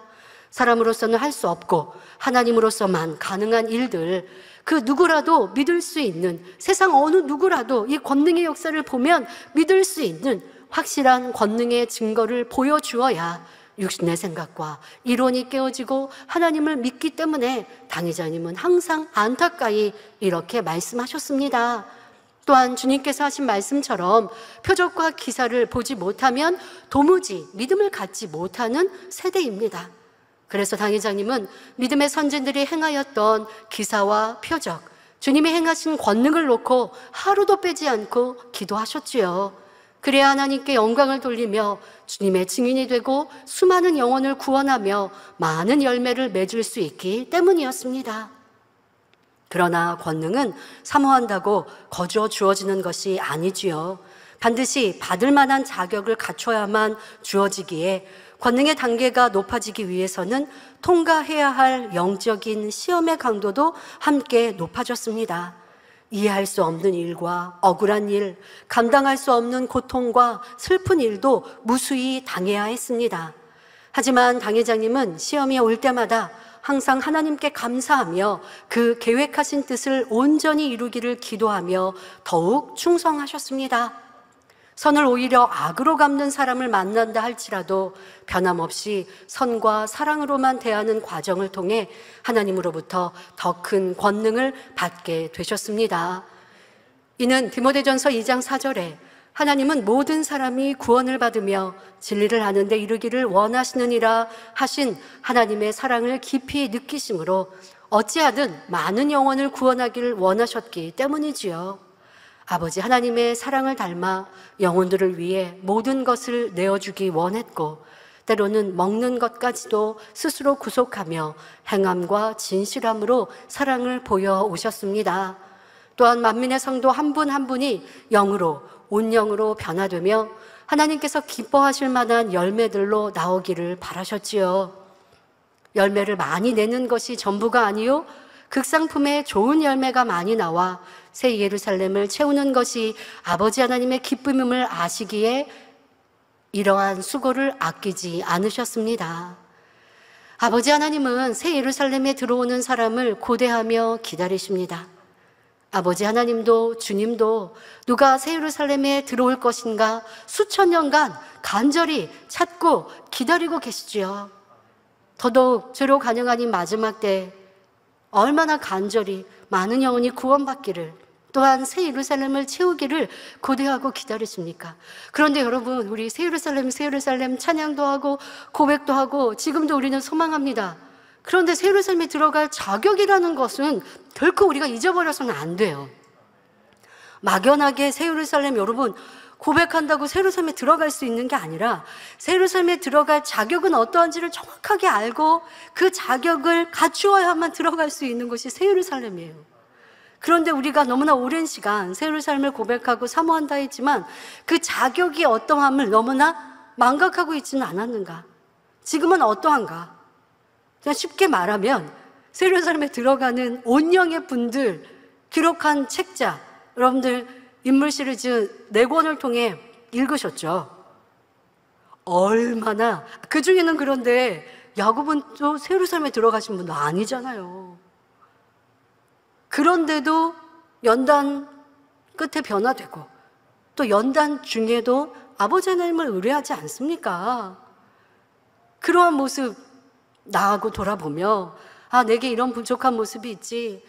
사람으로서는 할 수 없고 하나님으로서만 가능한 일들, 그 누구라도 믿을 수 있는, 세상 어느 누구라도 이 권능의 역사를 보면 믿을 수 있는 확실한 권능의 증거를 보여주어야 육신의 생각과 이론이 깨어지고 하나님을 믿기 때문에 당의자님은 항상 안타까이 이렇게 말씀하셨습니다. 또한 주님께서 하신 말씀처럼 표적과 기사를 보지 못하면 도무지 믿음을 갖지 못하는 세대입니다. 그래서 당의자님은 믿음의 선진들이 행하였던 기사와 표적, 주님이 행하신 권능을 놓고 하루도 빼지 않고 기도하셨지요. 그래야 하나님께 영광을 돌리며 주님의 증인이 되고 수많은 영혼을 구원하며 많은 열매를 맺을 수 있기 때문이었습니다. 그러나 권능은 사모한다고 거저 주어지는 것이 아니지요. 반드시 받을 만한 자격을 갖춰야만 주어지기에 권능의 단계가 높아지기 위해서는 통과해야 할 영적인 시험의 강도도 함께 높아졌습니다. 이해할 수 없는 일과 억울한 일, 감당할 수 없는 고통과 슬픈 일도 무수히 당해야 했습니다. 하지만 당회장님은 시험이 올 때마다 항상 하나님께 감사하며 그 계획하신 뜻을 온전히 이루기를 기도하며 더욱 충성하셨습니다. 선을 오히려 악으로 갚는 사람을 만난다 할지라도 변함없이 선과 사랑으로만 대하는 과정을 통해 하나님으로부터 더 큰 권능을 받게 되셨습니다. 이는 디모데전서 2장 4절에 하나님은 모든 사람이 구원을 받으며 진리를 아는 데 이르기를 원하시느니라 하신 하나님의 사랑을 깊이 느끼심으로 어찌하든 많은 영혼을 구원하기를 원하셨기 때문이지요. 아버지 하나님의 사랑을 닮아 영혼들을 위해 모든 것을 내어주기 원했고 때로는 먹는 것까지도 스스로 구속하며 행함과 진실함으로 사랑을 보여오셨습니다. 또한 만민의 성도 한 분 한 분이 영으로 온영으로 변화되며 하나님께서 기뻐하실 만한 열매들로 나오기를 바라셨지요. 열매를 많이 내는 것이 전부가 아니요 극상품의 좋은 열매가 많이 나와 새 예루살렘을 채우는 것이 아버지 하나님의 기쁨임을 아시기에 이러한 수고를 아끼지 않으셨습니다. 아버지 하나님은 새 예루살렘에 들어오는 사람을 고대하며 기다리십니다. 아버지 하나님도 주님도 누가 새 예루살렘에 들어올 것인가 수천 년간 간절히 찾고 기다리고 계시지요. 더더욱 죄로 가능한 이 마지막 때 얼마나 간절히 많은 영혼이 구원받기를 또한 새 예루살렘을 채우기를 고대하고 기다리십니까? 그런데 여러분, 우리 새 예루살렘 찬양도 하고 고백도 하고 지금도 우리는 소망합니다. 그런데 새 예루살렘에 들어갈 자격이라는 것은 결코 우리가 잊어버려서는 안 돼요. 막연하게 새 예루살렘 여러분 고백한다고 새 예루살렘에 들어갈 수 있는 게 아니라 새 예루살렘에 들어갈 자격은 어떠한지를 정확하게 알고 그 자격을 갖추어야만 들어갈 수 있는 것이 새 예루살렘이에요. 그런데 우리가 너무나 오랜 시간 새 예루살렘을 고백하고 사모한다 했지만 그 자격이 어떠함을 너무나 망각하고 있지는 않았는가? 지금은 어떠한가? 그냥 쉽게 말하면 새 예루살렘에 들어가는 온영의 분들 기록한 책자, 여러분들 인물 시리즈 4권을 통해 읽으셨죠? 얼마나, 그 중에는 그런데 야곱은 또 새 예루살렘에 들어가신 분도 아니잖아요. 그런데도 연단 끝에 변화되고 또 연단 중에도 아버지 하나님을 의뢰하지 않습니까? 그러한 모습 나하고 돌아보며 내게 이런 부족한 모습이 있지,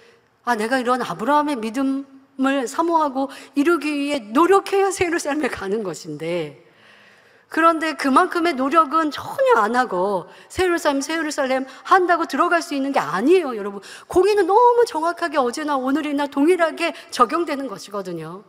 내가 이런 아브라함의 믿음을 사모하고 이루기 위해 노력해야 새 예루살렘에 가는 것인데, 그런데 그만큼의 노력은 전혀 안 하고 새 예루살렘 한다고 들어갈 수 있는 게 아니에요, 여러분. 공의는 너무 정확하게 어제나 오늘이나 동일하게 적용되는 것이거든요.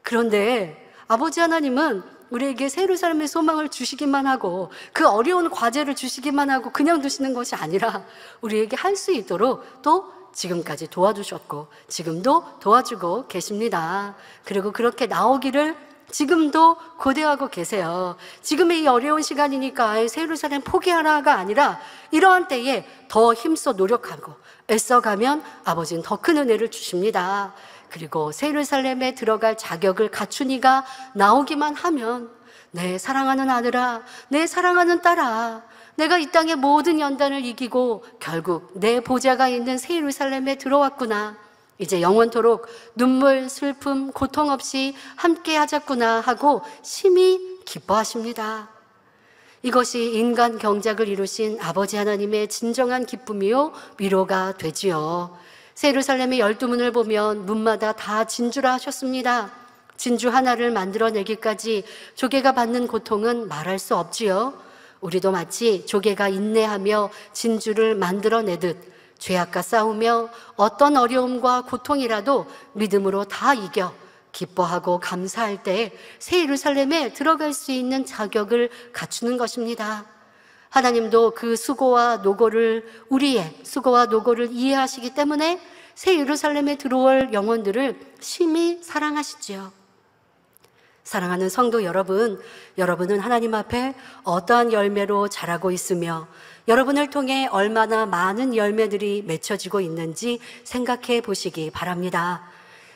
그런데 아버지 하나님은 우리에게 새 예루살렘의 소망을 주시기만 하고 그 어려운 과제를 주시기만 하고 그냥 두시는 것이 아니라 우리에게 할 수 있도록 또 지금까지 도와주셨고 지금도 도와주고 계십니다. 그리고 그렇게 나오기를 지금도 고대하고 계세요. 지금의 이 어려운 시간이니까 새 예루살렘 포기하라가 아니라 이러한 때에 더 힘써 노력하고 애써가면 아버지는 더 큰 은혜를 주십니다. 그리고 새 예루살렘에 들어갈 자격을 갖춘 이가 나오기만 하면 내 사랑하는 아들아, 내 사랑하는 딸아, 내가 이 땅의 모든 연단을 이기고 결국 내 보좌가 있는 새 예루살렘에 들어왔구나. 이제 영원토록 눈물, 슬픔, 고통 없이 함께 하자꾸나 하고 심히 기뻐하십니다. 이것이 인간 경작을 이루신 아버지 하나님의 진정한 기쁨이요 위로가 되지요. 새 예루살렘의 12문을 보면 문마다 다 진주라 하셨습니다. 진주 하나를 만들어내기까지 조개가 받는 고통은 말할 수 없지요. 우리도 마치 조개가 인내하며 진주를 만들어내듯 죄악과 싸우며 어떤 어려움과 고통이라도 믿음으로 다 이겨 기뻐하고 감사할 때 새 예루살렘에 들어갈 수 있는 자격을 갖추는 것입니다. 하나님도 그 우리의 수고와 노고를 이해하시기 때문에 새 예루살렘에 들어올 영혼들을 심히 사랑하시지요. 사랑하는 성도 여러분, 여러분은 하나님 앞에 어떠한 열매로 자라고 있으며 여러분을 통해 얼마나 많은 열매들이 맺혀지고 있는지 생각해 보시기 바랍니다.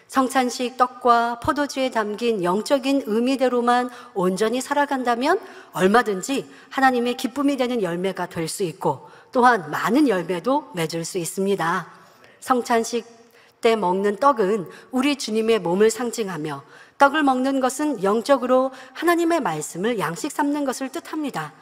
성찬식 떡과 포도주에 담긴 영적인 의미대로만 온전히 살아간다면 얼마든지 하나님의 기쁨이 되는 열매가 될 수 있고 또한 많은 열매도 맺을 수 있습니다. 성찬식 때 먹는 떡은 우리 주님의 몸을 상징하며 떡을 먹는 것은 영적으로 하나님의 말씀을 양식 삼는 것을 뜻합니다.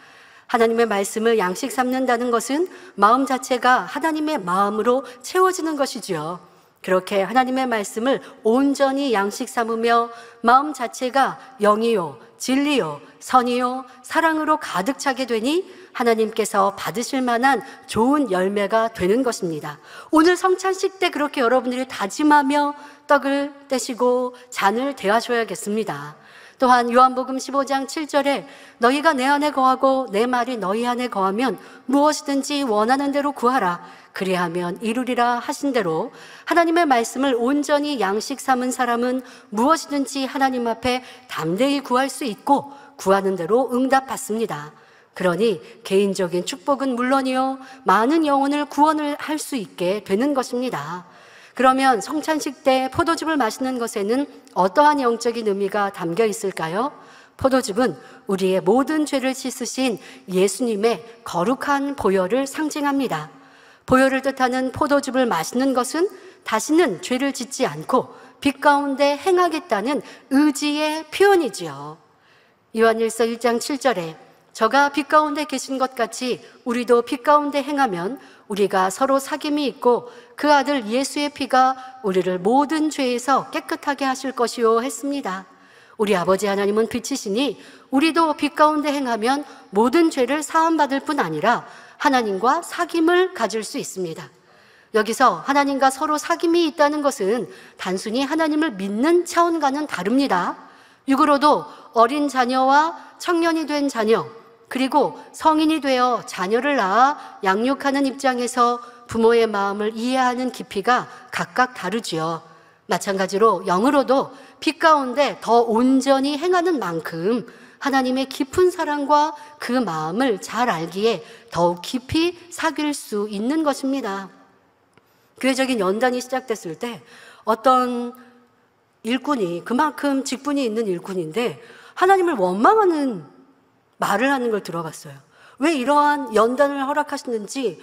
하나님의 말씀을 양식 삼는다는 것은 마음 자체가 하나님의 마음으로 채워지는 것이지요. 그렇게 하나님의 말씀을 온전히 양식 삼으며 마음 자체가 영이요, 진리요, 선이요, 사랑으로 가득 차게 되니 하나님께서 받으실 만한 좋은 열매가 되는 것입니다. 오늘 성찬식 때 그렇게 여러분들이 다짐하며 떡을 떼시고 잔을 대하셔야겠습니다. 또한 요한복음 15장 7절에 너희가 내 안에 거하고 내 말이 너희 안에 거하면 무엇이든지 원하는 대로 구하라 그리하면 이루리라 하신 대로 하나님의 말씀을 온전히 양식 삼은 사람은 무엇이든지 하나님 앞에 담대히 구할 수 있고 구하는 대로 응답받습니다. 그러니 개인적인 축복은 물론이요 많은 영혼을 구원을 할 수 있게 되는 것입니다. 그러면 성찬식 때 포도즙을 마시는 것에는 어떠한 영적인 의미가 담겨 있을까요? 포도즙은 우리의 모든 죄를 씻으신 예수님의 거룩한 보혈을 상징합니다. 보혈을 뜻하는 포도즙을 마시는 것은 다시는 죄를 짓지 않고 빛 가운데 행하겠다는 의지의 표현이지요. 요한일서 1장 7절에 저가 빛 가운데 계신 것 같이 우리도 빛 가운데 행하면 우리가 서로 사귐이 있고 그 아들 예수의 피가 우리를 모든 죄에서 깨끗하게 하실 것이요 했습니다. 우리 아버지 하나님은 빛이시니 우리도 빛 가운데 행하면 모든 죄를 사함받을 뿐 아니라 하나님과 사귐을 가질 수 있습니다. 여기서 하나님과 서로 사귐이 있다는 것은 단순히 하나님을 믿는 차원과는 다릅니다. 육으로도 어린 자녀와 청년이 된 자녀, 그리고 성인이 되어 자녀를 낳아 양육하는 입장에서 부모의 마음을 이해하는 깊이가 각각 다르지요. 마찬가지로 영으로도 빛 가운데 더 온전히 행하는 만큼 하나님의 깊은 사랑과 그 마음을 잘 알기에 더욱 깊이 사귈 수 있는 것입니다. 교회적인 연단이 시작됐을 때 어떤 일꾼이 그만큼 직분이 있는 일꾼인데 하나님을 원망하는 말을 하는 걸 들어봤어요. 왜 이러한 연단을 허락하시는지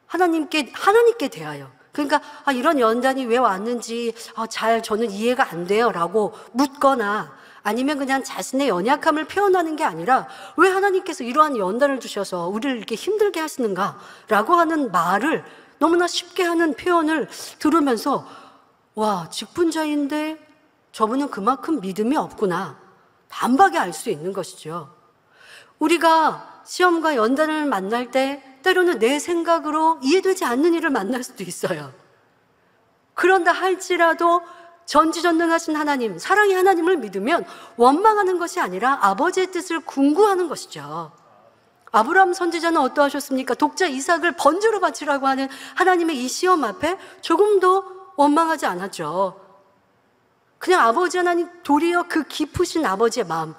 하나님께 대하여 그러니까 이런 연단이 왜 왔는지 잘 저는 이해가 안 돼요 라고 묻거나, 아니면 그냥 자신의 연약함을 표현하는 게 아니라 왜 하나님께서 이러한 연단을 주셔서 우리를 이렇게 힘들게 하시는가 라고 하는 말을, 너무나 쉽게 하는 표현을 들으면서 와, 직분자인데 저분은 그만큼 믿음이 없구나, 단박에 알 수 있는 것이죠. 우리가 시험과 연단을 만날 때 때로는 내 생각으로 이해되지 않는 일을 만날 수도 있어요. 그런다 할지라도 전지전능하신 하나님, 사랑의 하나님을 믿으면 원망하는 것이 아니라 아버지의 뜻을 궁구하는 것이죠. 아브라함 선지자는 어떠하셨습니까? 독자 이삭을 번제로 바치라고 하는 하나님의 이 시험 앞에 조금도 원망하지 않았죠. 그냥 아버지 하나님, 도리어 그 깊으신 아버지의 마음,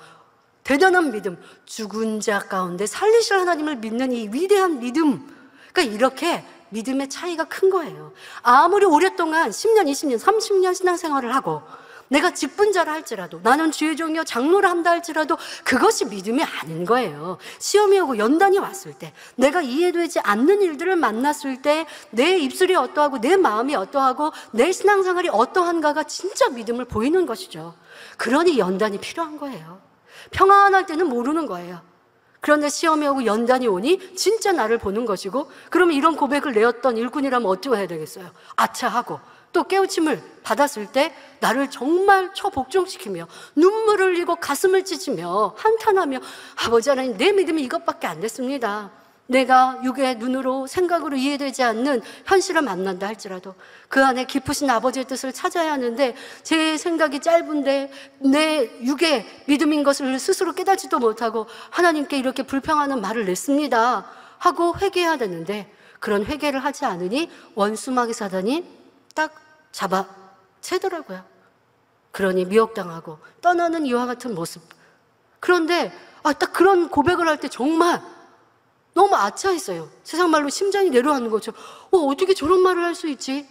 대단한 믿음, 죽은 자 가운데 살리실 하나님을 믿는 이 위대한 믿음, 그러니까 이렇게 믿음의 차이가 큰 거예요. 아무리 오랫동안 10년, 20년, 30년 신앙생활을 하고 내가 직분자라 할지라도, 나는 주의 종이요 장로를 한다 할지라도 그것이 믿음이 아닌 거예요. 시험이 오고 연단이 왔을 때, 내가 이해되지 않는 일들을 만났을 때 내 입술이 어떠하고 내 마음이 어떠하고 내 신앙생활이 어떠한가가 진짜 믿음을 보이는 것이죠. 그러니 연단이 필요한 거예요. 평안할 때는 모르는 거예요. 그런데 시험이 오고 연단이 오니 진짜 나를 보는 것이고, 그러면 이런 고백을 내었던 일꾼이라면 어떻게 해야 되겠어요? 아차하고 또 깨우침을 받았을 때 나를 정말 처복종시키며 눈물을 흘리고 가슴을 찢으며 한탄하며, 아버지 하나님, 내 믿음이 이것밖에 안 됐습니다. 내가 육의 눈으로 생각으로 이해되지 않는 현실을 만난다 할지라도 그 안에 깊으신 아버지의 뜻을 찾아야 하는데 제 생각이 짧은데 내 육의 믿음인 것을 스스로 깨닫지도 못하고 하나님께 이렇게 불평하는 말을 냈습니다 하고 회개해야 되는데, 그런 회개를 하지 않으니 원수마귀 사단이 딱 잡아채더라고요. 그러니 미혹당하고 떠나는 이와 같은 모습. 그런데 딱 그런 고백을 할 때 정말 너무 아차했어요. 세상 말로 심장이 내려앉는 것처럼 어떻게 저런 말을 할 수 있지?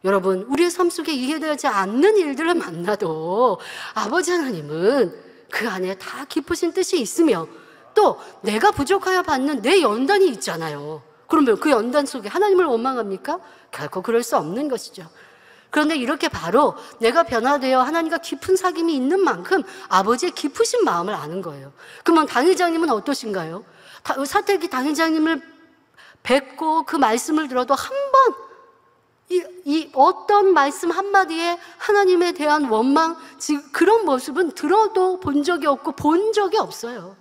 여러분, 우리의 삶 속에 이해되지 않는 일들을 만나도 아버지 하나님은 그 안에 다 깊으신 뜻이 있으며 또 내가 부족하여 받는 내 연단이 있잖아요. 그러면 그 연단 속에 하나님을 원망합니까? 결코 그럴 수 없는 것이죠. 그런데 이렇게 바로 내가 변화되어 하나님과 깊은 사귐이 있는 만큼 아버지의 깊으신 마음을 아는 거예요. 그러면 당회장님은 어떠신가요? 사택이 당회장님을 뵙고 그 말씀을 들어도 한 번 이 어떤 말씀 한마디에 하나님에 대한 원망, 그런 모습은 들어도 본 적이 없고 본 적이 없어요.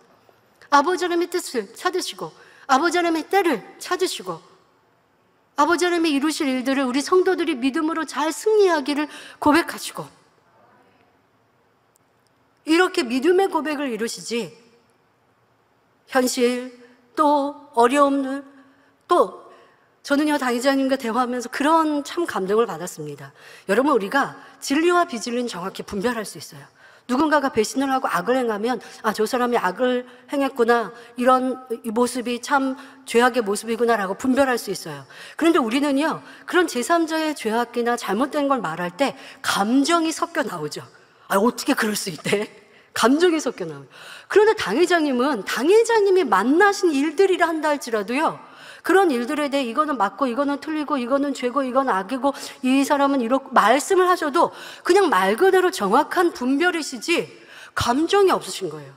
아버지 하나님의 뜻을 찾으시고 아버지 하나님의 때를 찾으시고 아버지 하나님이 이루실 일들을 우리 성도들이 믿음으로 잘 승리하기를 고백하시고, 이렇게 믿음의 고백을 이루시지 현실 또 어려움들, 또 저는요 당회장님과 대화하면서 그런 참 감동을 받았습니다. 여러분, 우리가 진리와 비진리는 정확히 분별할 수 있어요. 누군가가 배신을 하고 악을 행하면 저 사람이 악을 행했구나, 이런 이 모습이 참 죄악의 모습이구나라고 분별할 수 있어요. 그런데 우리는요 그런 제3자의 죄악이나 잘못된 걸 말할 때 감정이 섞여 나오죠. 어떻게 그럴 수 있대? 감정이 섞여 나와요. 그런데 당회장님이 만나신 일들이라 한다 할지라도요, 그런 일들에 대해 이거는 맞고 이거는 틀리고 이거는 죄고 이건 악이고 이 사람은 이렇게 말씀을 하셔도 그냥 말 그대로 정확한 분별이시지 감정이 없으신 거예요.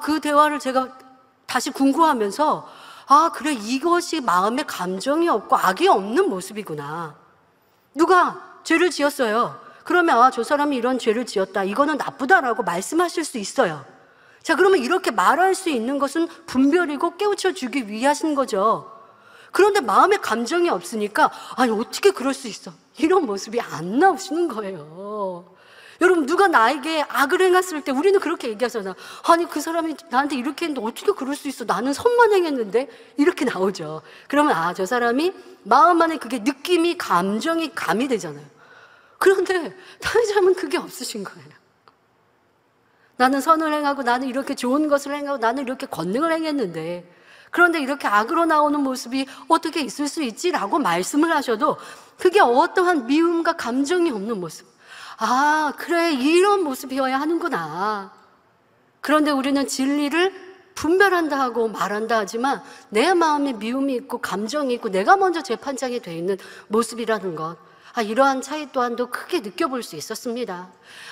그 대화를 제가 다시 궁금하면서 그래, 이것이 마음에 감정이 없고 악이 없는 모습이구나. 누가 죄를 지었어요. 그러면 저 사람이 이런 죄를 지었다, 이거는 나쁘다라고 말씀하실 수 있어요. 자, 그러면 이렇게 말할 수 있는 것은 분별이고 깨우쳐 주기 위하신 거죠. 그런데 마음에 감정이 없으니까 어떻게 그럴 수 있어, 이런 모습이 안 나오시는 거예요. 여러분, 누가 나에게 악을 행했을 때 우리는 그렇게 얘기하잖아. 그 사람이 나한테 이렇게 했는데 어떻게 그럴 수 있어, 나는 선만 행했는데, 이렇게 나오죠. 그러면 저 사람이 마음 안에 그게 느낌이, 감정이 가미되잖아요. 그런데 당회장은 그게 없으신 거예요. 나는 선을 행하고 나는 이렇게 좋은 것을 행하고 나는 이렇게 권능을 행했는데, 그런데 이렇게 악으로 나오는 모습이 어떻게 있을 수 있지라고 말씀을 하셔도 그게 어떠한 미움과 감정이 없는 모습. 그래, 이런 모습이어야 하는구나. 그런데 우리는 진리를 분별한다 하고 말한다 하지만 내 마음에 미움이 있고 감정이 있고 내가 먼저 재판장이 되어 있는 모습이라는 것, 이러한 차이 또한도 크게 느껴볼 수 있었습니다.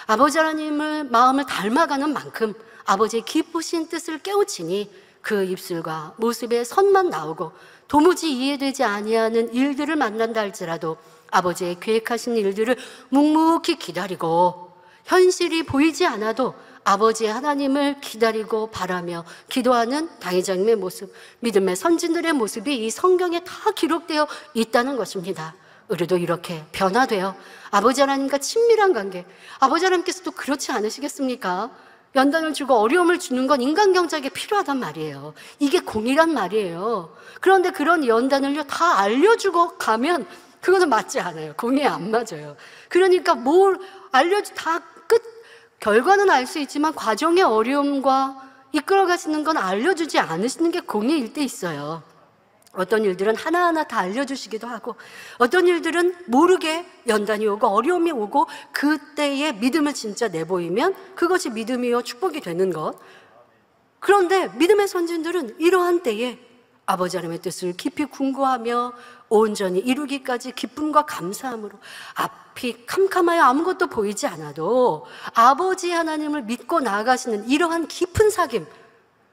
아버지 하나님을 마음을 닮아가는 만큼 아버지의 기쁘신 뜻을 깨우치니 그 입술과 모습에 선만 나오고 도무지 이해되지 아니하는 일들을 만난다 할지라도 아버지의 계획하신 일들을 묵묵히 기다리고 현실이 보이지 않아도 아버지의 하나님을 기다리고 바라며 기도하는 당회장님의 모습, 믿음의 선진들의 모습이 이 성경에 다 기록되어 있다는 것입니다. 우리도 이렇게 변화되어 아버지 하나님과 친밀한 관계, 아버지 하나님께서도 그렇지 않으시겠습니까? 연단을 주고 어려움을 주는 건 인간 경작에 필요하단 말이에요. 이게 공이란 말이에요. 그런데 그런 연단을요 다 알려주고 가면 그거는 맞지 않아요. 공에 안 맞아요. 그러니까 뭘 다 끝, 결과는 알 수 있지만 과정의 어려움과 이끌어가시는 건 알려주지 않으시는 게 공의 일대 있어요. 어떤 일들은 하나하나 다 알려주시기도 하고 어떤 일들은 모르게 연단이 오고 어려움이 오고 그때의 믿음을 진짜 내보이면 그것이 믿음이요 축복이 되는 것. 그런데 믿음의 선진들은 이러한 때에 아버지 하나님의 뜻을 깊이 궁구하며 온전히 이루기까지 기쁨과 감사함으로 앞이 캄캄하여 아무것도 보이지 않아도 아버지 하나님을 믿고 나아가시는 이러한 깊은 사귐,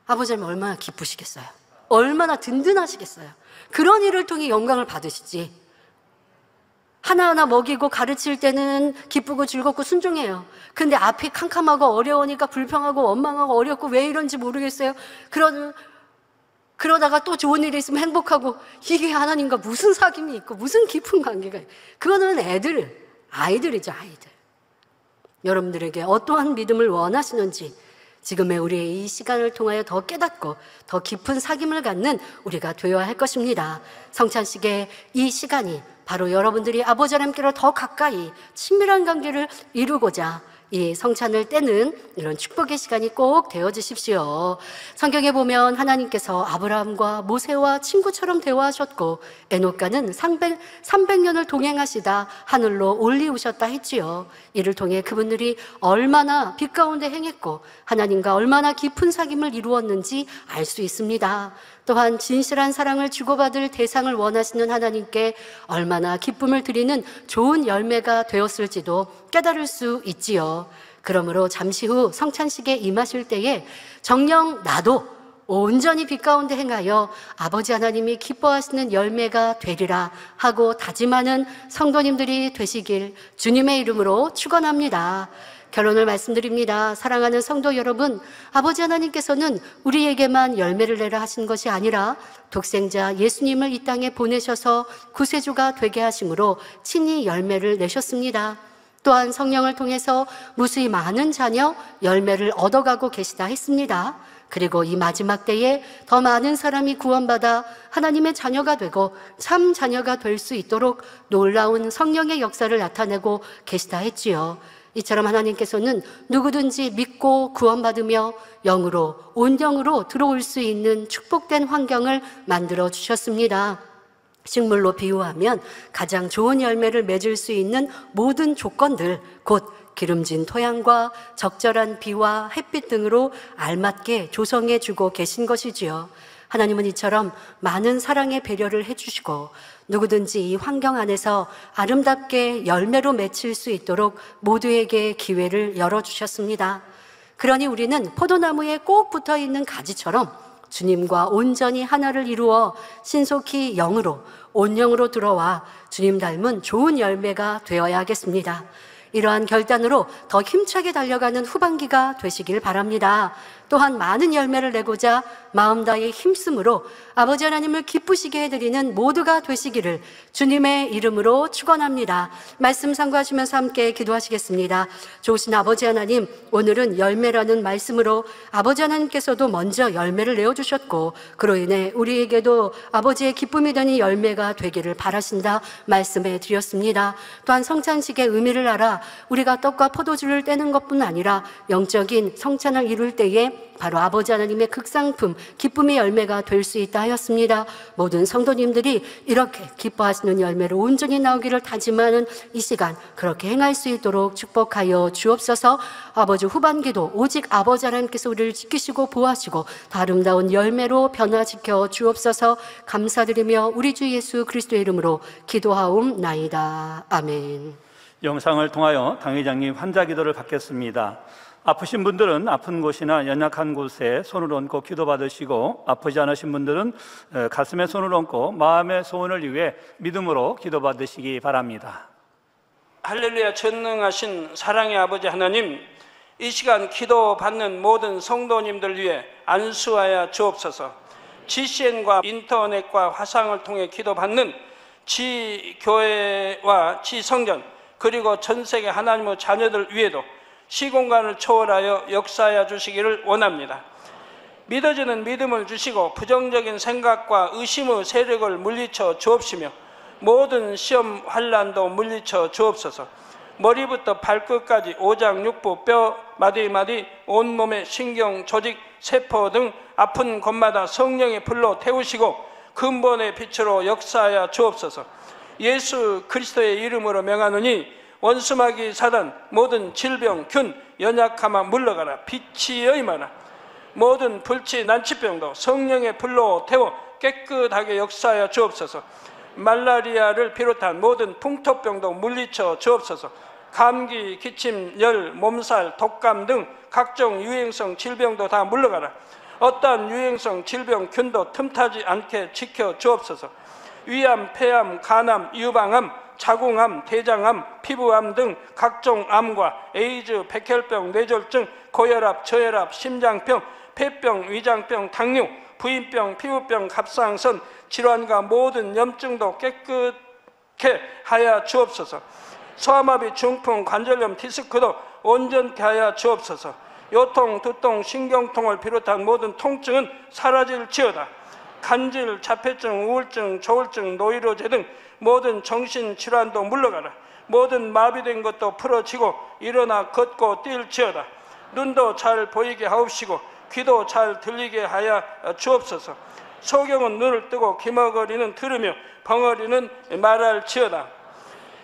아버지 하나님 얼마나 기쁘시겠어요? 얼마나 든든하시겠어요? 그런 일을 통해 영광을 받으시지. 하나하나 먹이고 가르칠 때는 기쁘고 즐겁고 순종해요. 근데 앞이 캄캄하고 어려우니까 불평하고 원망하고 어렵고 왜 이런지 모르겠어요. 그러다가 또 좋은 일이 있으면 행복하고, 이게 하나님과 무슨 사귐이 있고 무슨 깊은 관계가 있고. 그거는 아이들이죠, 아이들. 여러분들에게 어떠한 믿음을 원하시는지 지금의 우리의 이 시간을 통하여 더 깨닫고 더 깊은 사귐을 갖는 우리가 되어야 할 것입니다. 성찬식의 이 시간이 바로 여러분들이 아버지 하나님께로 더 가까이 친밀한 관계를 이루고자 이 성찬을 떼는 이런 축복의 시간이 꼭 되어주십시오. 성경에 보면 하나님께서 아브라함과 모세와 친구처럼 대화하셨고 에녹과는 300년을 동행하시다 하늘로 올리우셨다 했지요. 이를 통해 그분들이 얼마나 빛 가운데 행했고 하나님과 얼마나 깊은 사귐을 이루었는지 알 수 있습니다. 또한 진실한 사랑을 주고받을 대상을 원하시는 하나님께 얼마나 기쁨을 드리는 좋은 열매가 되었을지도 깨달을 수 있지요. 그러므로 잠시 후 성찬식에 임하실 때에 정녕 나도 온전히 빛 가운데 행하여 아버지 하나님이 기뻐하시는 열매가 되리라 하고 다짐하는 성도님들이 되시길 주님의 이름으로 축원합니다. 결론을 말씀드립니다. 사랑하는 성도 여러분, 아버지 하나님께서는 우리에게만 열매를 내라 하신 것이 아니라 독생자 예수님을 이 땅에 보내셔서 구세주가 되게 하심으로 친히 열매를 내셨습니다. 또한 성령을 통해서 무수히 많은 자녀 열매를 얻어가고 계시다 했습니다. 그리고 이 마지막 때에 더 많은 사람이 구원받아 하나님의 자녀가 되고 참 자녀가 될 수 있도록 놀라운 성령의 역사를 나타내고 계시다 했지요. 이처럼 하나님께서는 누구든지 믿고 구원받으며 영으로 온영으로 들어올 수 있는 축복된 환경을 만들어 주셨습니다. 식물로 비유하면 가장 좋은 열매를 맺을 수 있는 모든 조건들, 곧 기름진 토양과 적절한 비와 햇빛 등으로 알맞게 조성해 주고 계신 것이지요. 하나님은 이처럼 많은 사랑의 배려를 해주시고 누구든지 이 환경 안에서 아름답게 열매로 맺힐 수 있도록 모두에게 기회를 열어주셨습니다. 그러니 우리는 포도나무에 꼭 붙어있는 가지처럼 주님과 온전히 하나를 이루어 신속히 영으로 온영으로 들어와 주님 닮은 좋은 열매가 되어야 하겠습니다. 이러한 결단으로 더 힘차게 달려가는 후반기가 되시길 바랍니다. 또한 많은 열매를 내고자 마음 다해 힘쓰므로 아버지 하나님을 기쁘시게 해드리는 모두가 되시기를 주님의 이름으로 축원합니다. 말씀 상고하시면서 함께 기도하시겠습니다. 좋으신 아버지 하나님, 오늘은 열매라는 말씀으로 아버지 하나님께서도 먼저 열매를 내어주셨고 그로 인해 우리에게도 아버지의 기쁨이 되는 열매가 되기를 바라신다 말씀해 드렸습니다. 또한 성찬식의 의미를 알아 우리가 떡과 포도주를 떼는 것뿐 아니라 영적인 성찬을 이룰 때에 바로 아버지 하나님의 극상품, 기쁨의 열매가 될 수 있다 하였습니다. 모든 성도님들이 이렇게 기뻐하시는 열매로 온전히 나오기를 다짐하는 이 시간, 그렇게 행할 수 있도록 축복하여 주옵소서. 아버지, 후반기도 오직 아버지 하나님께서 우리를 지키시고 보호하시고 아름다운 열매로 변화시켜 주옵소서. 감사드리며 우리 주 예수 그리스도의 이름으로 기도하옵나이다. 아멘. 영상을 통하여 당회장님 환자 기도를 받겠습니다. 아프신 분들은 아픈 곳이나 연약한 곳에 손을 얹고 기도받으시고, 아프지 않으신 분들은 가슴에 손을 얹고 마음의 소원을 위해 믿음으로 기도받으시기 바랍니다. 할렐루야. 전능하신 사랑의 아버지 하나님, 이 시간 기도받는 모든 성도님들 위해 안수하여 주옵소서. GCN과 인터넷과 화상을 통해 기도받는 지교회와 지성전, 그리고 전세계 하나님의 자녀들 위에도 시공간을 초월하여 역사하여 주시기를 원합니다. 믿어지는 믿음을 주시고 부정적인 생각과 의심의 세력을 물리쳐 주옵시며 모든 시험 환난도 물리쳐 주옵소서. 머리부터 발끝까지 오장육부, 뼈, 마디마디, 온몸의 신경, 조직, 세포 등 아픈 곳마다 성령의 불로 태우시고 근본의 빛으로 역사하여 주옵소서. 예수 그리스도의 이름으로 명하노니 원수마귀 사단, 모든 질병, 균, 연약함아 물러가라. 빛이 여임하라. 모든 불치, 난치병도 성령의 불로 태워 깨끗하게 역사하여 주옵소서. 말라리아를 비롯한 모든 풍토병도 물리쳐 주옵소서. 감기, 기침, 열, 몸살, 독감 등 각종 유행성 질병도 다 물러가라. 어떠한 유행성 질병, 균도 틈타지 않게 지켜 주옵소서. 위암, 폐암, 간암, 유방암, 자궁암, 대장암, 피부암 등 각종 암과 에이즈, 백혈병, 뇌졸중, 고혈압, 저혈압, 심장병, 폐병, 위장병, 당뇨, 부인병, 피부병, 갑상선 질환과 모든 염증도 깨끗게 하여 주옵소서. 소아마비, 중풍, 관절염, 디스크도 온전케 하여 주옵소서. 요통, 두통, 신경통을 비롯한 모든 통증은 사라질지어다. 간질, 자폐증, 우울증, 조울증, 노이로제 등 모든 정신질환도 물러가라. 모든 마비된 것도 풀어지고 일어나 걷고 뛸지어다. 눈도 잘 보이게 하옵시고 귀도 잘 들리게 하여 주옵소서. 소경은 눈을 뜨고 기머거리는 들으며 벙어리는 말할지어다.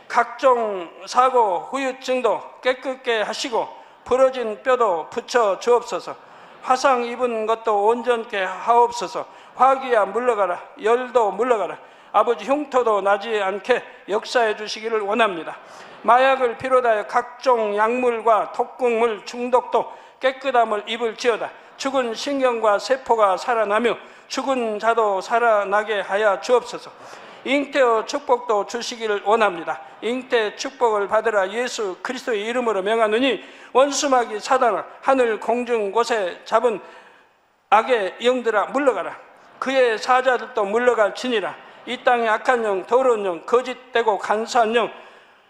각종 사고, 후유증도 깨끗게 하시고 부러진 뼈도 붙여 주옵소서. 화상 입은 것도 온전케 하옵소서. 화기야 물러가라. 열도 물러가라. 아버지, 흉터도 나지 않게 역사해 주시기를 원합니다. 마약을 비롯하여 각종 약물과 독극물 중독도 깨끗함을 입을지어다. 죽은 신경과 세포가 살아나며 죽은 자도 살아나게 하여 주옵소서. 잉태의 축복도 주시기를 원합니다. 잉태 축복을 받으라. 예수 그리스도의 이름으로 명하노니 원수마귀 사단아, 하늘 공중 곳에 잡은 악의 영들아 물러가라. 그의 사자들도 물러갈지니라. 이 땅의 악한 영, 더러운 영, 거짓되고 간사한 영,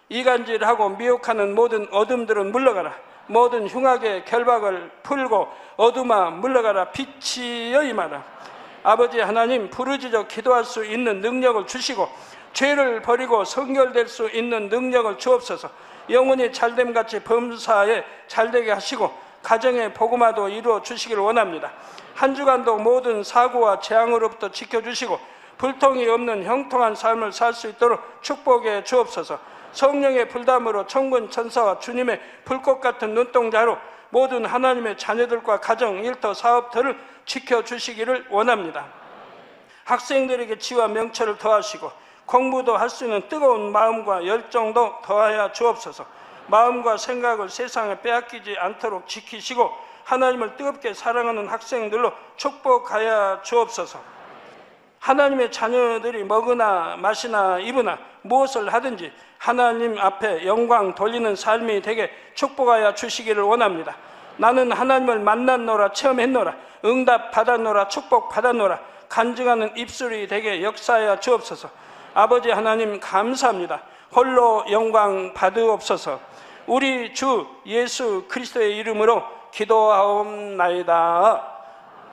이간질하고 미혹하는 모든 어둠들은 물러가라. 모든 흉악의 결박을 풀고 어둠아 물러가라. 빛이 여임하라. 아버지 하나님, 부르짖어 기도할 수 있는 능력을 주시고 죄를 버리고 성결될 수 있는 능력을 주옵소서. 영혼이 잘됨같이 범사에 잘되게 하시고 가정의 복음화도 이루어 주시기를 원합니다. 한 주간도 모든 사고와 재앙으로부터 지켜주시고 불통이 없는 형통한 삶을 살 수 있도록 축복해 주옵소서. 성령의 불담으로 천군 천사와 주님의 불꽃 같은 눈동자로 모든 하나님의 자녀들과 가정, 일터, 사업터를 지켜주시기를 원합니다. 학생들에게 지혜와 명철을 더하시고 공부도 할 수 있는 뜨거운 마음과 열정도 더하여 주옵소서. 마음과 생각을 세상에 빼앗기지 않도록 지키시고 하나님을 뜨겁게 사랑하는 학생들로 축복하여 주옵소서. 하나님의 자녀들이 먹으나 마시나 입으나 무엇을 하든지 하나님 앞에 영광 돌리는 삶이 되게 축복하여 주시기를 원합니다. 나는 하나님을 만났노라, 체험했노라, 응답 받았노라, 축복 받았노라, 간증하는 입술이 되게 역사하여 주옵소서. 아버지 하나님 감사합니다. 홀로 영광 받으옵소서. 우리 주 예수 그리스도의 이름으로 기도하옵나이다.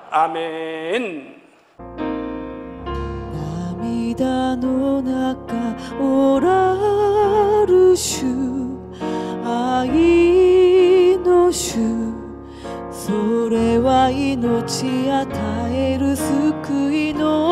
아멘. 涙の中おらる主愛の主それは命与える救いの